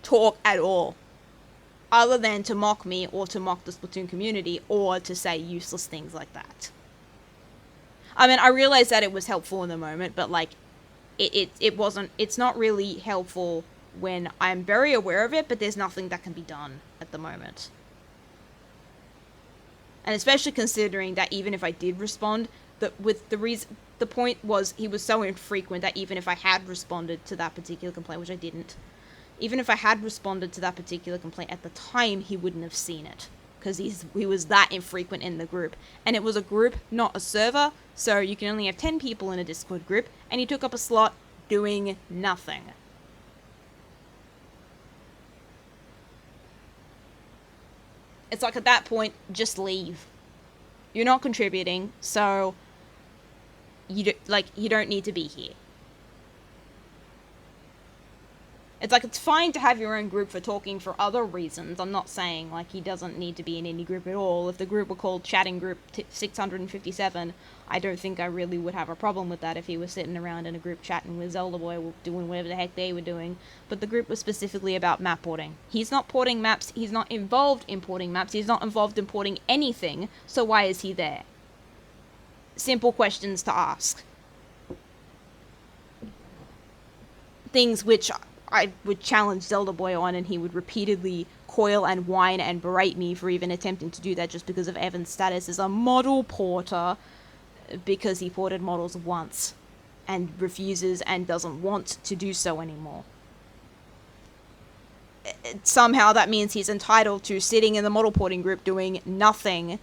talk at all, other than to mock me or to mock the Splatoon community or to say useless things like that. I mean, I realized that it was helpful in the moment, but like, it wasn't. It's not really helpful when I'm very aware of it, but there's nothing that can be done at the moment. And especially considering that even if I did respond, the point was he was so infrequent that even if I had responded to that particular complaint, which I didn't, even if I had responded to that particular complaint at the time, he wouldn't have seen it, because he was that infrequent in the group. And it was a group, not a server, so you can only have 10 people in a Discord group, and he took up a slot doing nothing. It's like, at that point, just leave. You're not contributing, so you don't need to be here. It's like, it's fine to have your own group for talking for other reasons. I'm not saying, like, he doesn't need to be in any group at all. If the group were called Chatting Group 657, I don't think I really would have a problem with that if he was sitting around in a group chatting with zeldaboy, doing whatever the heck they were doing. But the group was specifically about map porting. He's not porting maps, he's not involved in porting maps, he's not involved in porting anything, so why is he there? Simple questions to ask. Things which I would challenge zeldaboy on, and he would repeatedly coil and whine and berate me for even attempting to do that, just because of Evan's status as a model porter, because he ported models once and refuses and doesn't want to do so anymore. Somehow that means he's entitled to sitting in the model porting group doing nothing,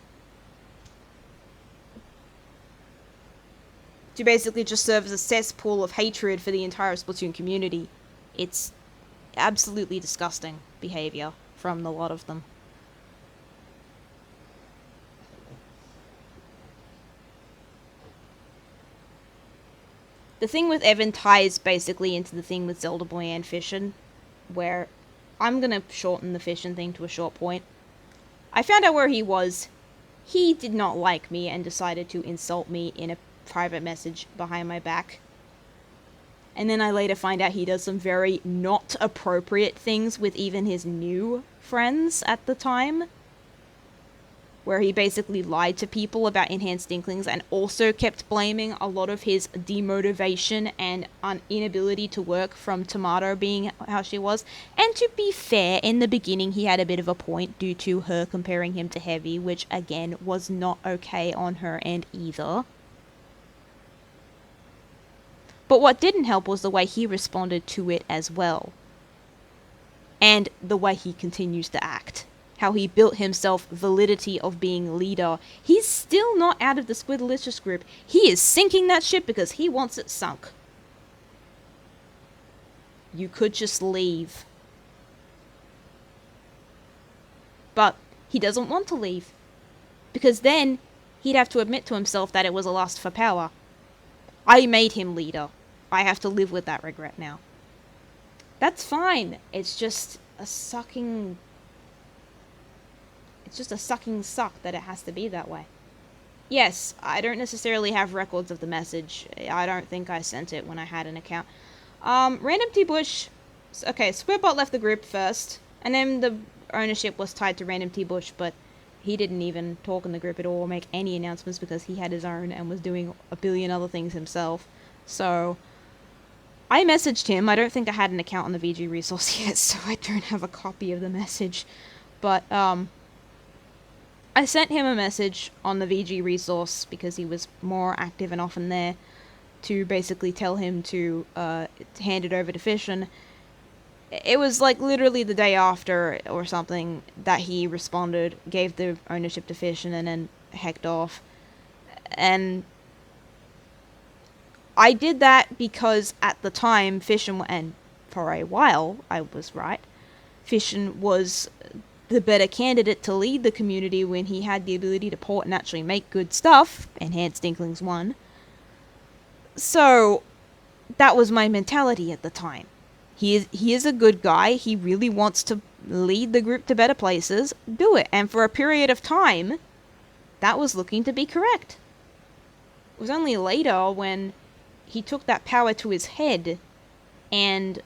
to basically just serve as a cesspool of hatred for the entire Splatoon community. It's absolutely disgusting behavior from the lot of them. The thing with Evan ties basically into the thing with zeldaboy and Fission, where I'm gonna shorten the Fission thing to a short point. I found out where he was. He did not like me and decided to insult me in a private message behind my back. And then I later find out he does some very not appropriate things with even his new friends at the time, where he basically lied to people about enhanced inklings and also kept blaming a lot of his demotivation and inability to work from Tomato being how she was. And to be fair, in the beginning he had a bit of a point due to her comparing him to Heavy, which again was not okay on her end either. But what didn't help was the way he responded to it as well. And the way he continues to act. How he built himself validity of being leader. He's still not out of the Squidalicious group. He is sinking that ship because he wants it sunk. You could just leave. But he doesn't want to leave. Because then he'd have to admit to himself that it was a lust for power. I made him leader. I have to live with that regret now. That's fine. It's just a sucking... It's just a sucking suck that it has to be that way. Yes, I don't necessarily have records of the message. I don't think I sent it when I had an account. Random T Bush... Okay, Squidbot left the group first, and then the ownership was tied to Random T Bush, but he didn't even talk in the group at all or make any announcements because he had his own and was doing a billion other things himself. So I messaged him. I don't think I had an account on the VG resource yet, so I don't have a copy of the message. But I sent him a message on the VG resource because he was more active and often there, to basically tell him to hand it over to Fission. It was like literally the day after or something that he responded, gave the ownership to Fission, and then hecked off. And I did that because at the time Fission, and for a while I was right, Fission was the better candidate to lead the community when he had the ability to port and actually make good stuff. Enhanced Inklings 1. So, that was my mentality at the time. He is a good guy. He really wants to lead the group to better places. Do it. And for a period of time, that was looking to be correct. It was only later when he took that power to his head and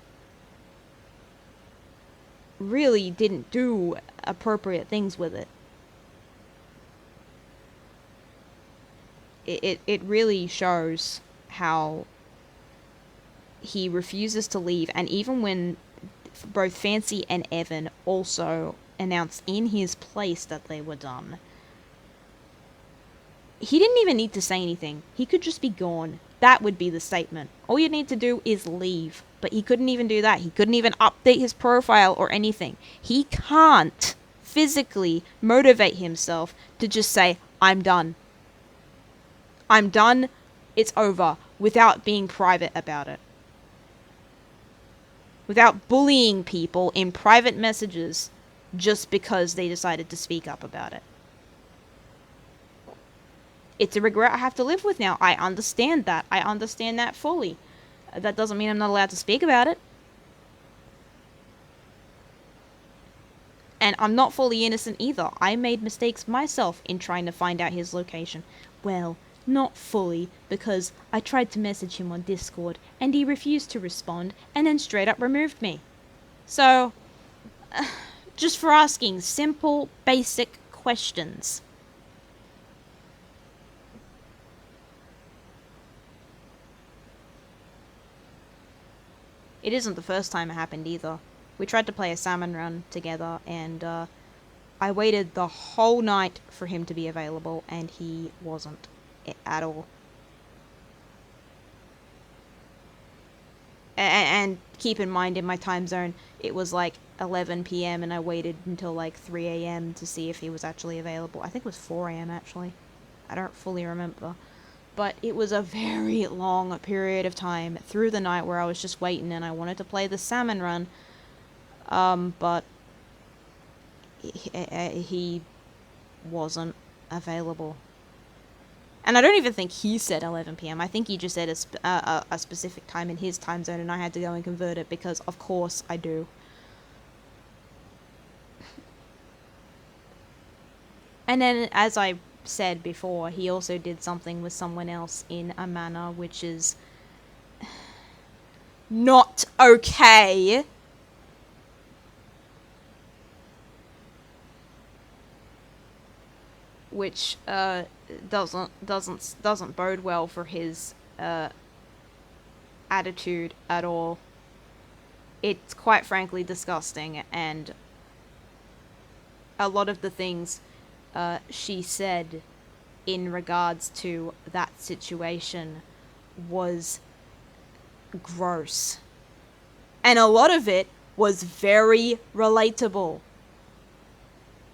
really didn't do appropriate things with it. It really shows how he refuses to leave, and even when both Fancy and Evan also announced in his place that they were done, he didn't even need to say anything. He could just be gone. That would be the statement. All you need to do is leave. But he couldn't even do that. He couldn't even update his profile or anything. He can't physically motivate himself to just say, I'm done. I'm done. It's over. Without being private about it. Without bullying people in private messages just because they decided to speak up about it. It's a regret I have to live with now. I understand that. I understand that fully. That doesn't mean I'm not allowed to speak about it. And I'm not fully innocent either. I made mistakes myself in trying to find out his location. Well, not fully, because I tried to message him on Discord, and he refused to respond, and then straight up removed me. So, just for asking simple, basic questions. It isn't the first time it happened either. We tried to play a salmon run together, and I waited the whole night for him to be available, and he wasn't at all. And keep in mind, in my time zone, it was like 11 p.m. and I waited until like 3 a.m. to see if he was actually available. I think it was 4 a.m. actually. I don't fully remember. But it was a very long period of time through the night where I was just waiting, and I wanted to play the salmon run. But he wasn't available. And I don't even think he said 11 p.m. I think he just said a specific time in his time zone, and I had to go and convert it because, of course, I do. And then, as I said before, he also did something with someone else in a manner which is not okay. Which doesn't bode well for his attitude at all. It's quite frankly disgusting, and a lot of the things she said in regards to that situation was gross. And a lot of it was very relatable.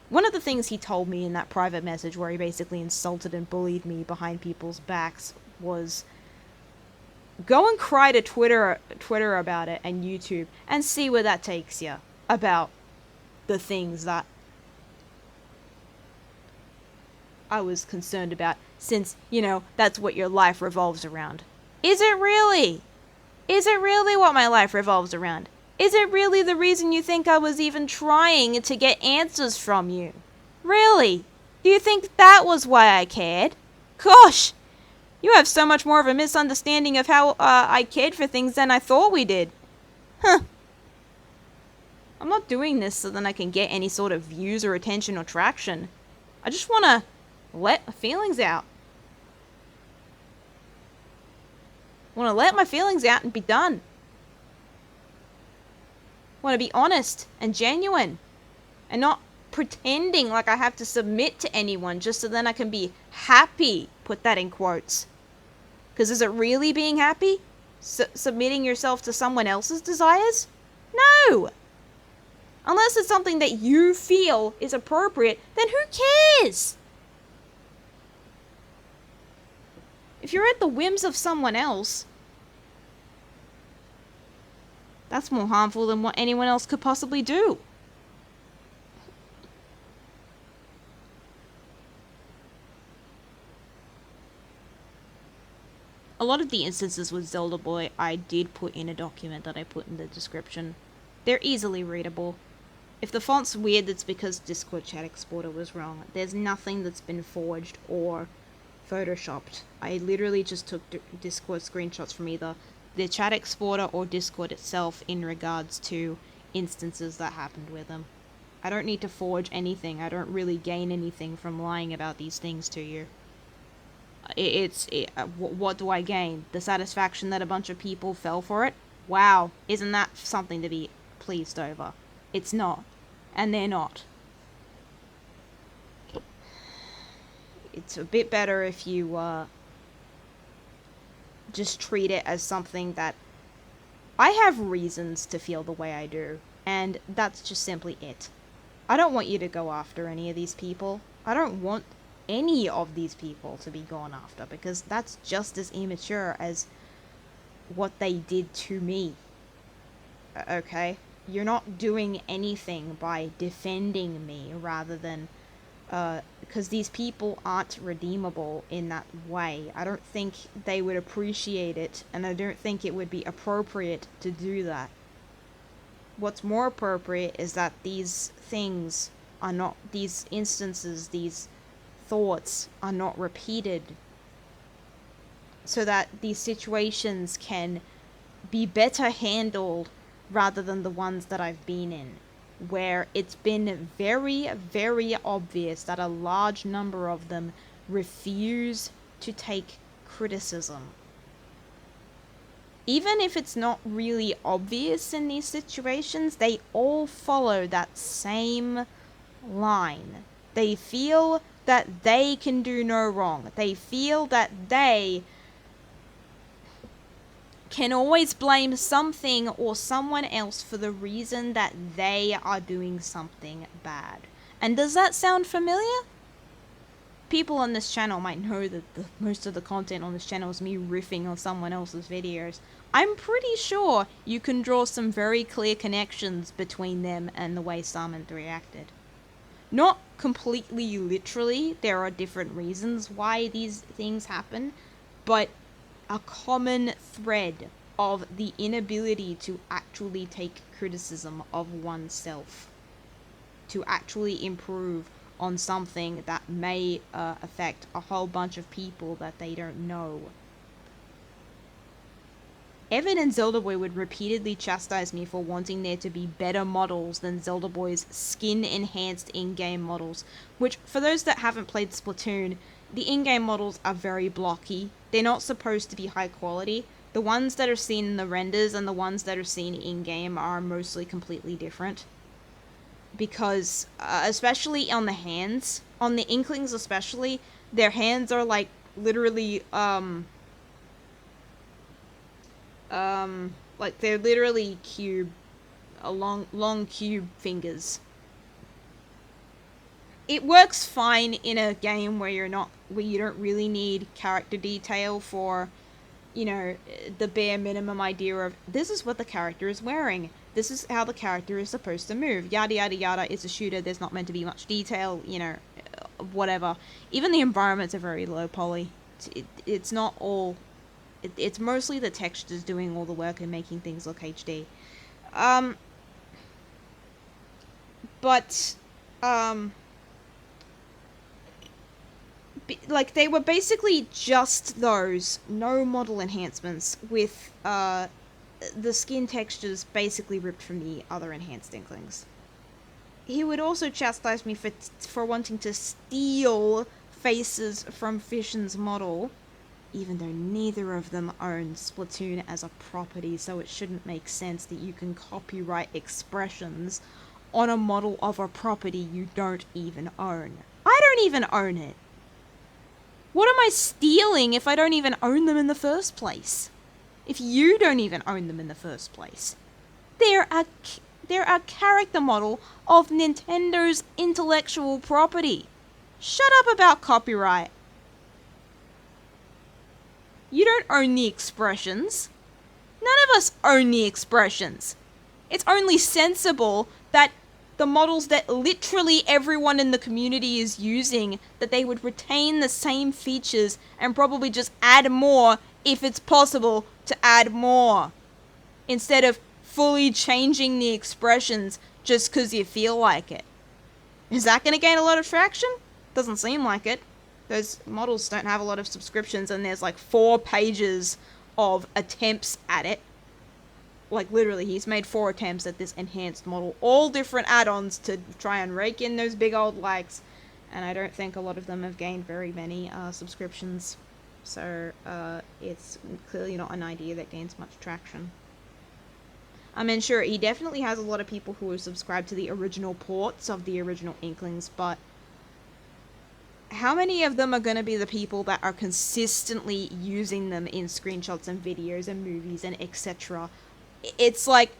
One of the things he told me in that private message where he basically insulted and bullied me behind people's backs was, go and cry to Twitter about it and YouTube and see where that takes you about the things that I was concerned about, since, you know, that's what your life revolves around. Is it really? Is it really what my life revolves around? Is it really the reason you think I was even trying to get answers from you? Really? Do you think that was why I cared? Gosh! You have so much more of a misunderstanding of how I cared for things than I thought we did. Huh. I'm not doing this so that I can get any sort of views or attention or traction. I just want to let my feelings out. I want to let my feelings out and be done. I want to be honest and genuine and not pretending like I have to submit to anyone just so then I can be happy. Put that in quotes. Because is it really being happy? Submitting yourself to someone else's desires? No! Unless it's something that you feel is appropriate, then who cares? If you're at the whims of someone else, that's more harmful than what anyone else could possibly do. A lot of the instances with Zelda Boy, I did put in a document that I put in the description. They're easily readable. If the font's weird, that's because Discord Chat Exporter was wrong. There's nothing that's been forged or photoshopped. I literally just took Discord screenshots from either the chat exporter or Discord itself in regards to instances that happened with them. I don't need to forge anything. I don't really gain anything from lying about these things to you. What do I gain? The satisfaction that a bunch of people fell for it? Wow, isn't that something to be pleased over? It's not. And they're not. It's a bit better if you, just treat it as something that I have reasons to feel the way I do, and that's just simply it. I don't want you to go after any of these people. I don't want any of these people to be gone after, because that's just as immature as what they did to me. Okay? You're not doing anything by defending me, rather than, because these people aren't redeemable in that way. I don't think they would appreciate it, and I don't think it would be appropriate to do that. What's more appropriate is that these things are not, these instances, these thoughts are not repeated, so that these situations can be better handled rather than the ones that I've been in, where it's been very, very obvious that a large number of them refuse to take criticism. Even if it's not really obvious in these situations, they all follow that same line. They feel that they can do no wrong. They feel that they can always blame something or someone else for the reason that they are doing something bad. And does that sound familiar? People on this channel might know that most of the content on this channel is me riffing on someone else's videos. I'm pretty sure you can draw some very clear connections between them and the way Salmon reacted. Not completely literally, there are different reasons why these things happen, but a common thread of the inability to actually take criticism of oneself, to actually improve on something that may affect a whole bunch of people that they don't know. Evan and Zelda Boy would repeatedly chastise me for wanting there to be better models than Zelda Boy's skin-enhanced in-game models, which, for those that haven't played Splatoon, the in-game models are very blocky. They're not supposed to be high quality. The ones that are seen in the renders and the ones that are seen in-game are mostly completely different. Because, especially on the hands, on the Inklings especially, their hands are like, literally, like they're literally long cube fingers. It works fine in a game where you don't really need character detail for, you know, the bare minimum idea of, this is what the character is wearing. This is how the character is supposed to move. Yada yada yada, it's a shooter, there's not meant to be much detail, you know, whatever. Even the environments are very low poly. It's not all... It's mostly the textures doing all the work and making things look HD. Like, they were basically just those, no model enhancements, with, the skin textures basically ripped from the other enhanced Inklings. He would also chastise me for wanting to steal faces from Fission's model, even though neither of them own Splatoon as a property, so it shouldn't make sense that you can copyright expressions on a model of a property you don't even own. I don't even own it. What am I stealing if I don't even own them in the first place? If you don't even own them in the first place? They're a character model of Nintendo's intellectual property. Shut up about copyright. You don't own the expressions. None of us own the expressions. It's only sensible that the models that literally everyone in the community is using, that they would retain the same features and probably just add more if it's possible to add more, instead of fully changing the expressions just because you feel like it. Is that going to gain a lot of traction? Doesn't seem like it. Those models don't have a lot of subscriptions, and there's like 4 pages of attempts at it. Like, literally, he's made 4 attempts at this enhanced model, all different add-ons to try and rake in those big old likes, and I don't think a lot of them have gained very many subscriptions. So it's clearly not an idea that gains much traction. I mean, sure, he definitely has a lot of people who are subscribed to the original ports of the original Inklings, but how many of them are going to be the people that are consistently using them in screenshots and videos and movies and etc.? It's like,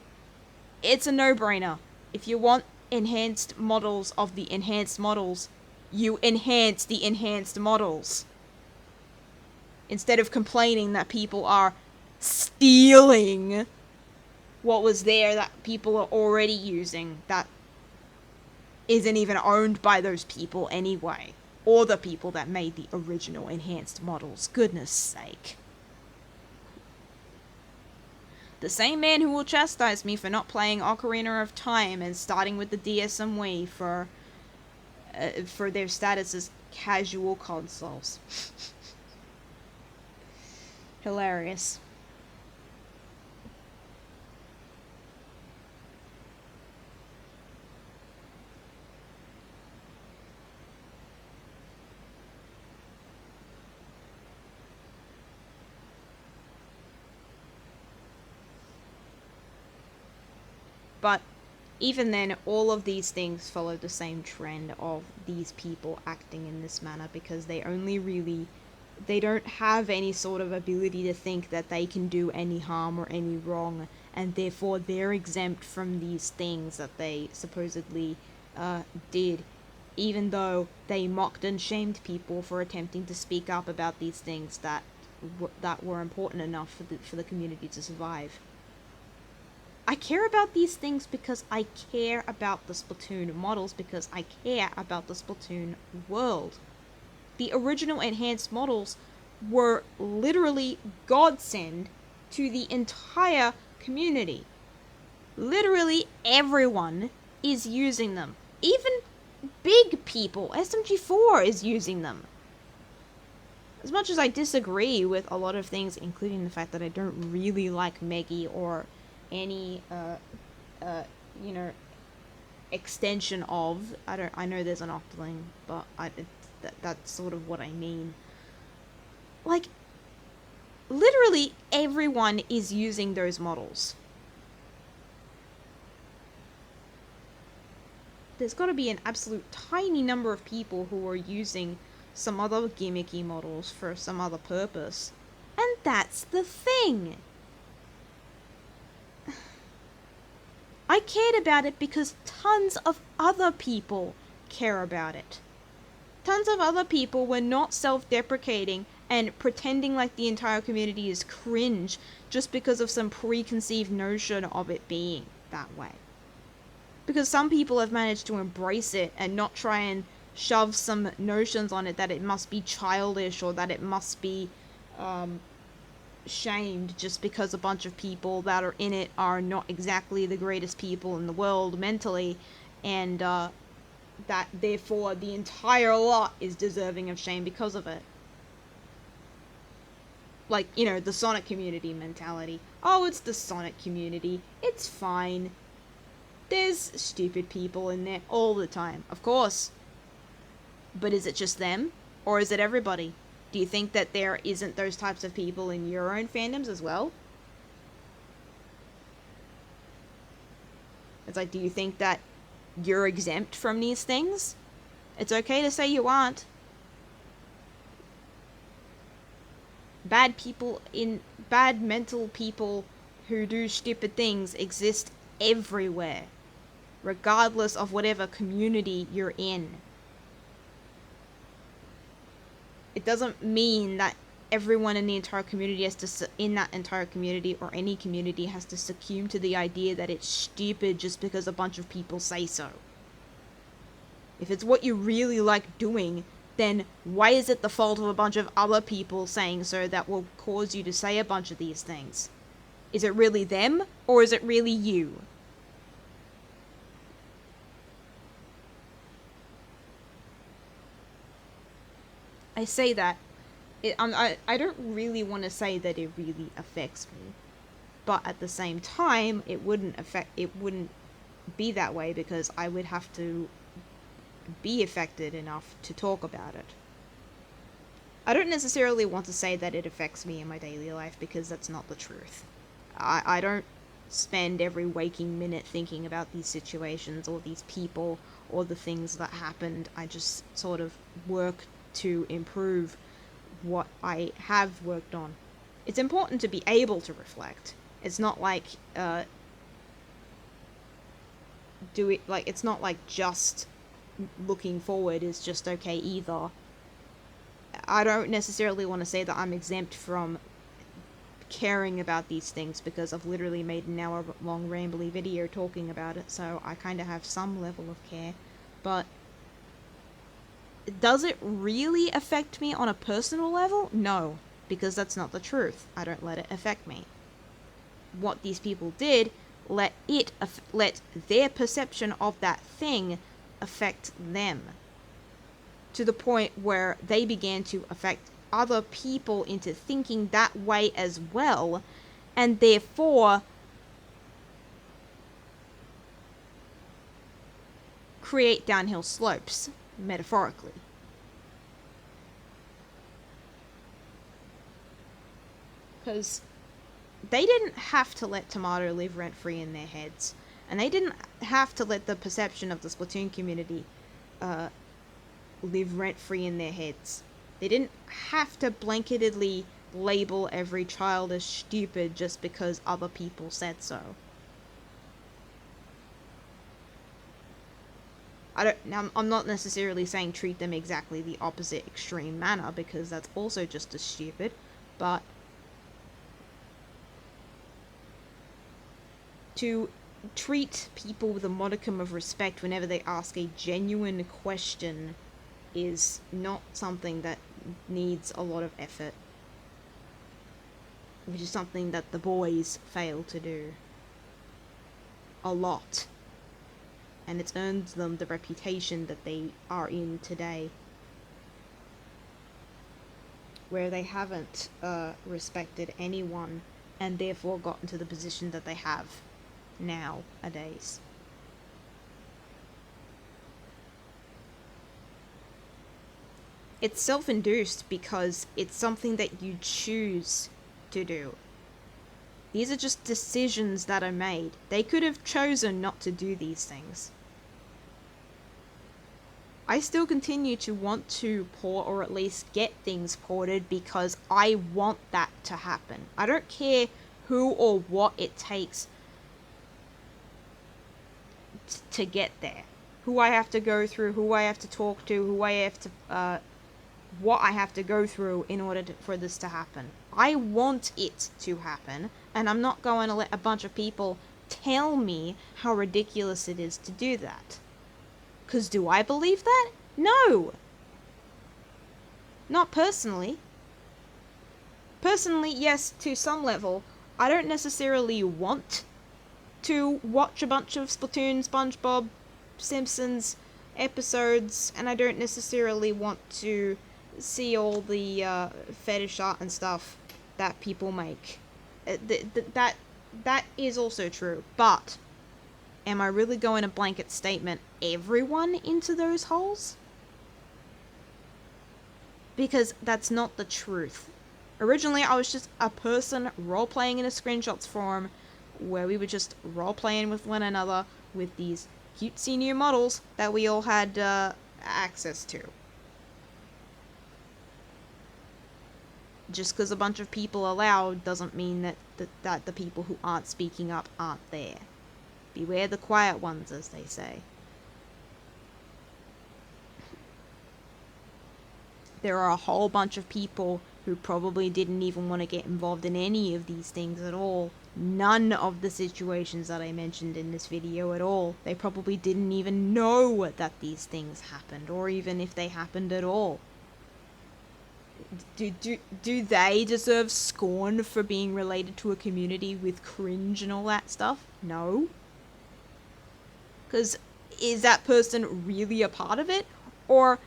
it's a no-brainer. If you want enhanced models of the enhanced models, you enhance the enhanced models. Instead of complaining that people are stealing what was there that people are already using, that isn't even owned by those people anyway. Or the people that made the original enhanced models. Goodness sake. The same man who will chastise me for not playing Ocarina of Time and starting with the DS and Wii for their status as casual consoles. Hilarious. But even then, all of these things follow the same trend of these people acting in this manner because they don't have any sort of ability to think that they can do any harm or any wrong, and therefore they're exempt from these things that they supposedly did, even though they mocked and shamed people for attempting to speak up about these things that were important enough for the community to survive. I care about these things because I care about the Splatoon models, because I care about the Splatoon world. The original enhanced models were literally godsend to the entire community. Literally everyone is using them. Even big people, SMG4 is using them. As much as I disagree with a lot of things, including the fact that I don't really like Meggy or any extension of, I know there's an Octoling, but that's sort of what I mean. Like, literally everyone is using those models. There's got to be an absolute tiny number of people who are using some other gimmicky models for some other purpose, and that's the thing. I cared about it because tons of other people care about it. Tons of other people were not self-deprecating and pretending like the entire community is cringe just because of some preconceived notion of it being that way. Because some people have managed to embrace it and not try and shove some notions on it that it must be childish or that it must be shamed just because a bunch of people that are in it are not exactly the greatest people in the world mentally, and that therefore the entire lot is deserving of shame because of it. Like, the Sonic community mentality. Oh, it's the Sonic community. It's fine. There's stupid people in there all the time, of course. But is it just them? Or is it everybody? Do you think that there isn't those types of people in your own fandoms as well? It's like, do you think that you're exempt from these things? It's okay to say you aren't. Bad mental people who do stupid things exist everywhere, regardless of whatever community you're in. It doesn't mean that everyone in the entire community in that entire community or any community has to succumb to the idea that it's stupid just because a bunch of people say so. If it's what you really like doing, then why is it the fault of a bunch of other people saying so that will cause you to say a bunch of these things? Is it really them, or is it really you? I say that. I don't really want to say that it really affects me. But at the same time, it wouldn't be that way because I would have to be affected enough to talk about it. I don't necessarily want to say that it affects me in my daily life because that's not the truth. I don't spend every waking minute thinking about these situations or these people or the things that happened. I just sort of work to improve what I have worked on. It's important to be able to reflect. It's not like it's not like just looking forward is just okay either. I don't necessarily want to say that I'm exempt from caring about these things because I've literally made an hour long rambly video talking about it, so I kind of have some level of care. But does it really affect me on a personal level? No, because that's not the truth. I don't let it affect me. What these people did, let their perception of that thing affect them to the point where they began to affect other people into thinking that way as well, and therefore create downhill slopes, metaphorically. Because they didn't have to let Tomato live rent-free in their heads, and they didn't have to let the perception of the Splatoon community live rent-free in their heads. They didn't have to blanketedly label every child as stupid just because other people said so. I'm not necessarily saying treat them exactly the opposite extreme manner, because that's also just as stupid, but to treat people with a modicum of respect whenever they ask a genuine question is not something that needs a lot of effort, which is something that the boys fail to do a lot, and it's earned them the reputation that they are in today, where they haven't respected anyone and therefore gotten to the position that they have nowadays. It's self-induced because it's something that you choose to do. These are just decisions that are made. They could have chosen not to do these things. I still continue to want to port, or at least get things ported, because I want that to happen. I don't care who or what it takes to get there. Who I have to go through, who I have to talk to, who I have to, what I have to go through in order for this to happen. I want it to happen, and I'm not going to let a bunch of people tell me how ridiculous it is to do that. 'Cause do I believe that? No! Not personally. Personally, yes, to some level, I don't necessarily want to watch a bunch of Splatoon, SpongeBob, Simpsons episodes, and I don't necessarily want to see all the fetish art and stuff that people make. That is also true, but am I really going to blanket statement everyone into those holes? Because that's not the truth. Originally, I was just a person role-playing in a screenshots forum where we were just role-playing with one another with these cutesy new models that we all had access to. Just because a bunch of people are loud doesn't mean that the people who aren't speaking up aren't there. Beware the quiet ones, as they say. There are a whole bunch of people who probably didn't even want to get involved in any of these things at all. None of the situations that I mentioned in this video at all. They probably didn't even know that these things happened, or even if they happened at all. Do they deserve scorn for being related to a community with cringe and all that stuff? No. Because is that person really a part of it? Or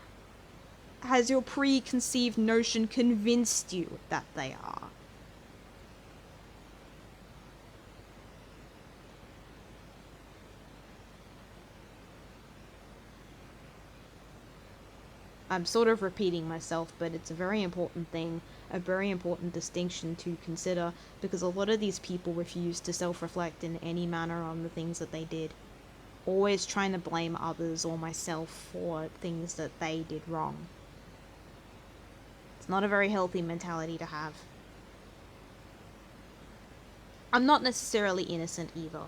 has your preconceived notion convinced you that they are? I'm sort of repeating myself, but it's a very important thing, a very important distinction to consider, because a lot of these people refuse to self-reflect in any manner on the things that they did. Always trying to blame others or myself for things that they did wrong. It's not a very healthy mentality to have. I'm not necessarily innocent either.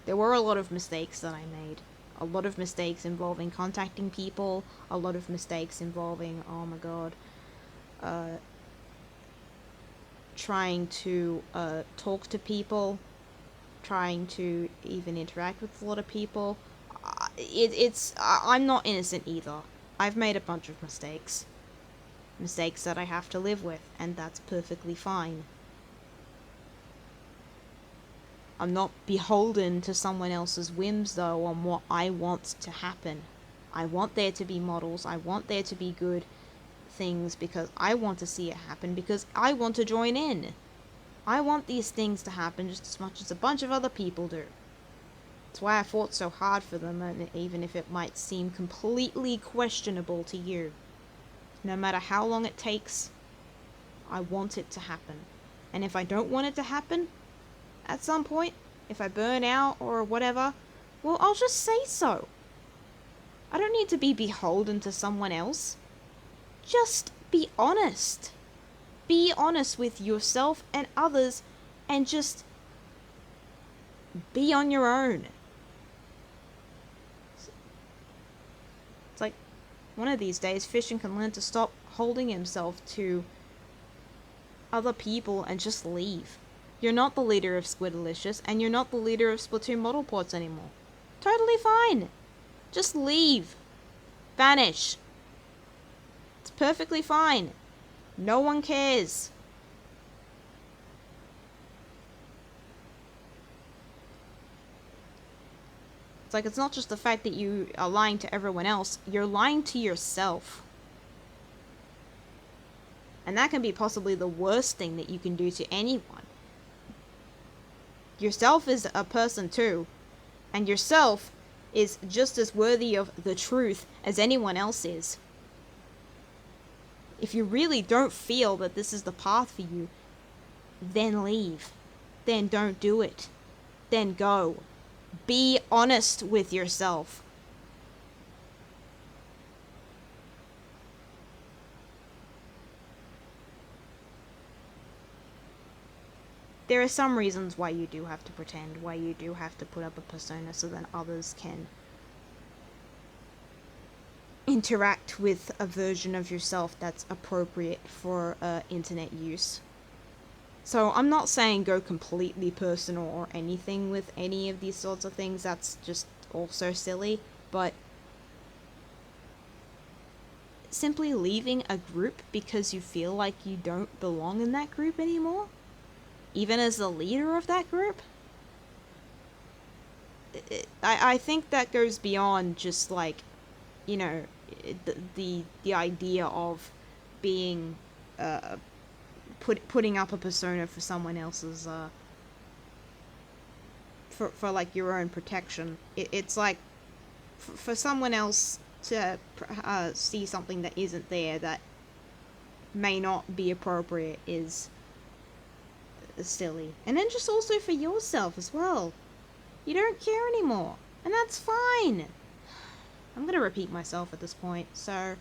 There were a lot of mistakes that I made. A lot of mistakes involving contacting people, a lot of mistakes involving, oh my god, trying to talk to people, trying to even interact with a lot of people. I'm not innocent either. I've made a bunch of mistakes. Mistakes that I have to live with, and that's perfectly fine. I'm not beholden to someone else's whims, though, on what I want to happen. I want there to be models, I want there to be good things, because I want to see it happen, because I want to join in. I want these things to happen just as much as a bunch of other people do. That's why I fought so hard for them, and even if it might seem completely questionable to you. No matter how long it takes, I want it to happen. And if I don't want it to happen, at some point, if I burn out or whatever, well, I'll just say so. I don't need to be beholden to someone else. Just be honest. Be honest with yourself and others, and just be on your own. It's like, one of these days, Fishing can learn to stop holding himself to other people and just leave. You're not the leader of Squidalicious, and you're not the leader of Splatoon Model Ports anymore. Totally fine. Just leave. Vanish. It's perfectly fine. No one cares. It's like, it's not just the fact that you are lying to everyone else, you're lying to yourself. And that can be possibly the worst thing that you can do to anyone. Yourself is a person too, and yourself is just as worthy of the truth as anyone else is. If you really don't feel that this is the path for you, then leave. Then don't do it. Then go. Be honest with yourself. There are some reasons why you do have to pretend, why you do have to put up a persona so that others can interact with a version of yourself that's appropriate for internet use. So I'm not saying go completely personal or anything with any of these sorts of things, that's just also silly, but simply leaving a group because you feel like you don't belong in that group anymore, even as the leader of that group, I think that goes beyond just like, you know, the idea of being putting up a persona for someone else's for like your own protection. It's like for someone else to see something that isn't there, that may not be appropriate, is silly. And then just also for yourself as well. You don't care anymore, and that's fine. I'm gonna repeat myself at this point, so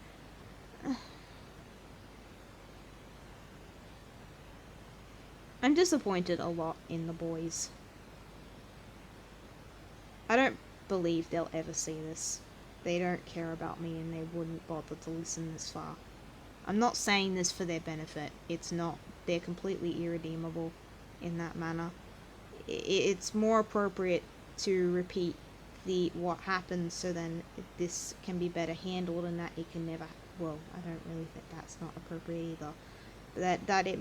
I'm disappointed a lot in the boys. I don't believe they'll ever see this. They don't care about me, and they wouldn't bother to listen this far. I'm not saying this for their benefit. It's not. They're completely irredeemable in that manner. It's more appropriate to repeat the what happened, so then this can be better handled, and that it can never. Well, I don't really think that's not appropriate either. That it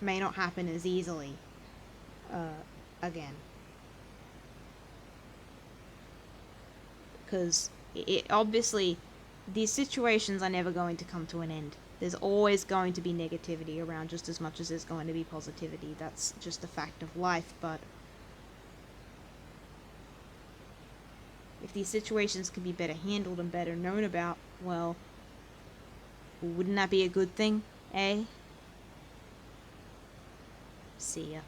may not happen as easily again, because it obviously these situations are never going to come to an end. There's always going to be negativity around just as much as there's going to be positivity. That's just a fact of life. But if these situations can be better handled and better known about, well, wouldn't that be a good thing, eh? See ya.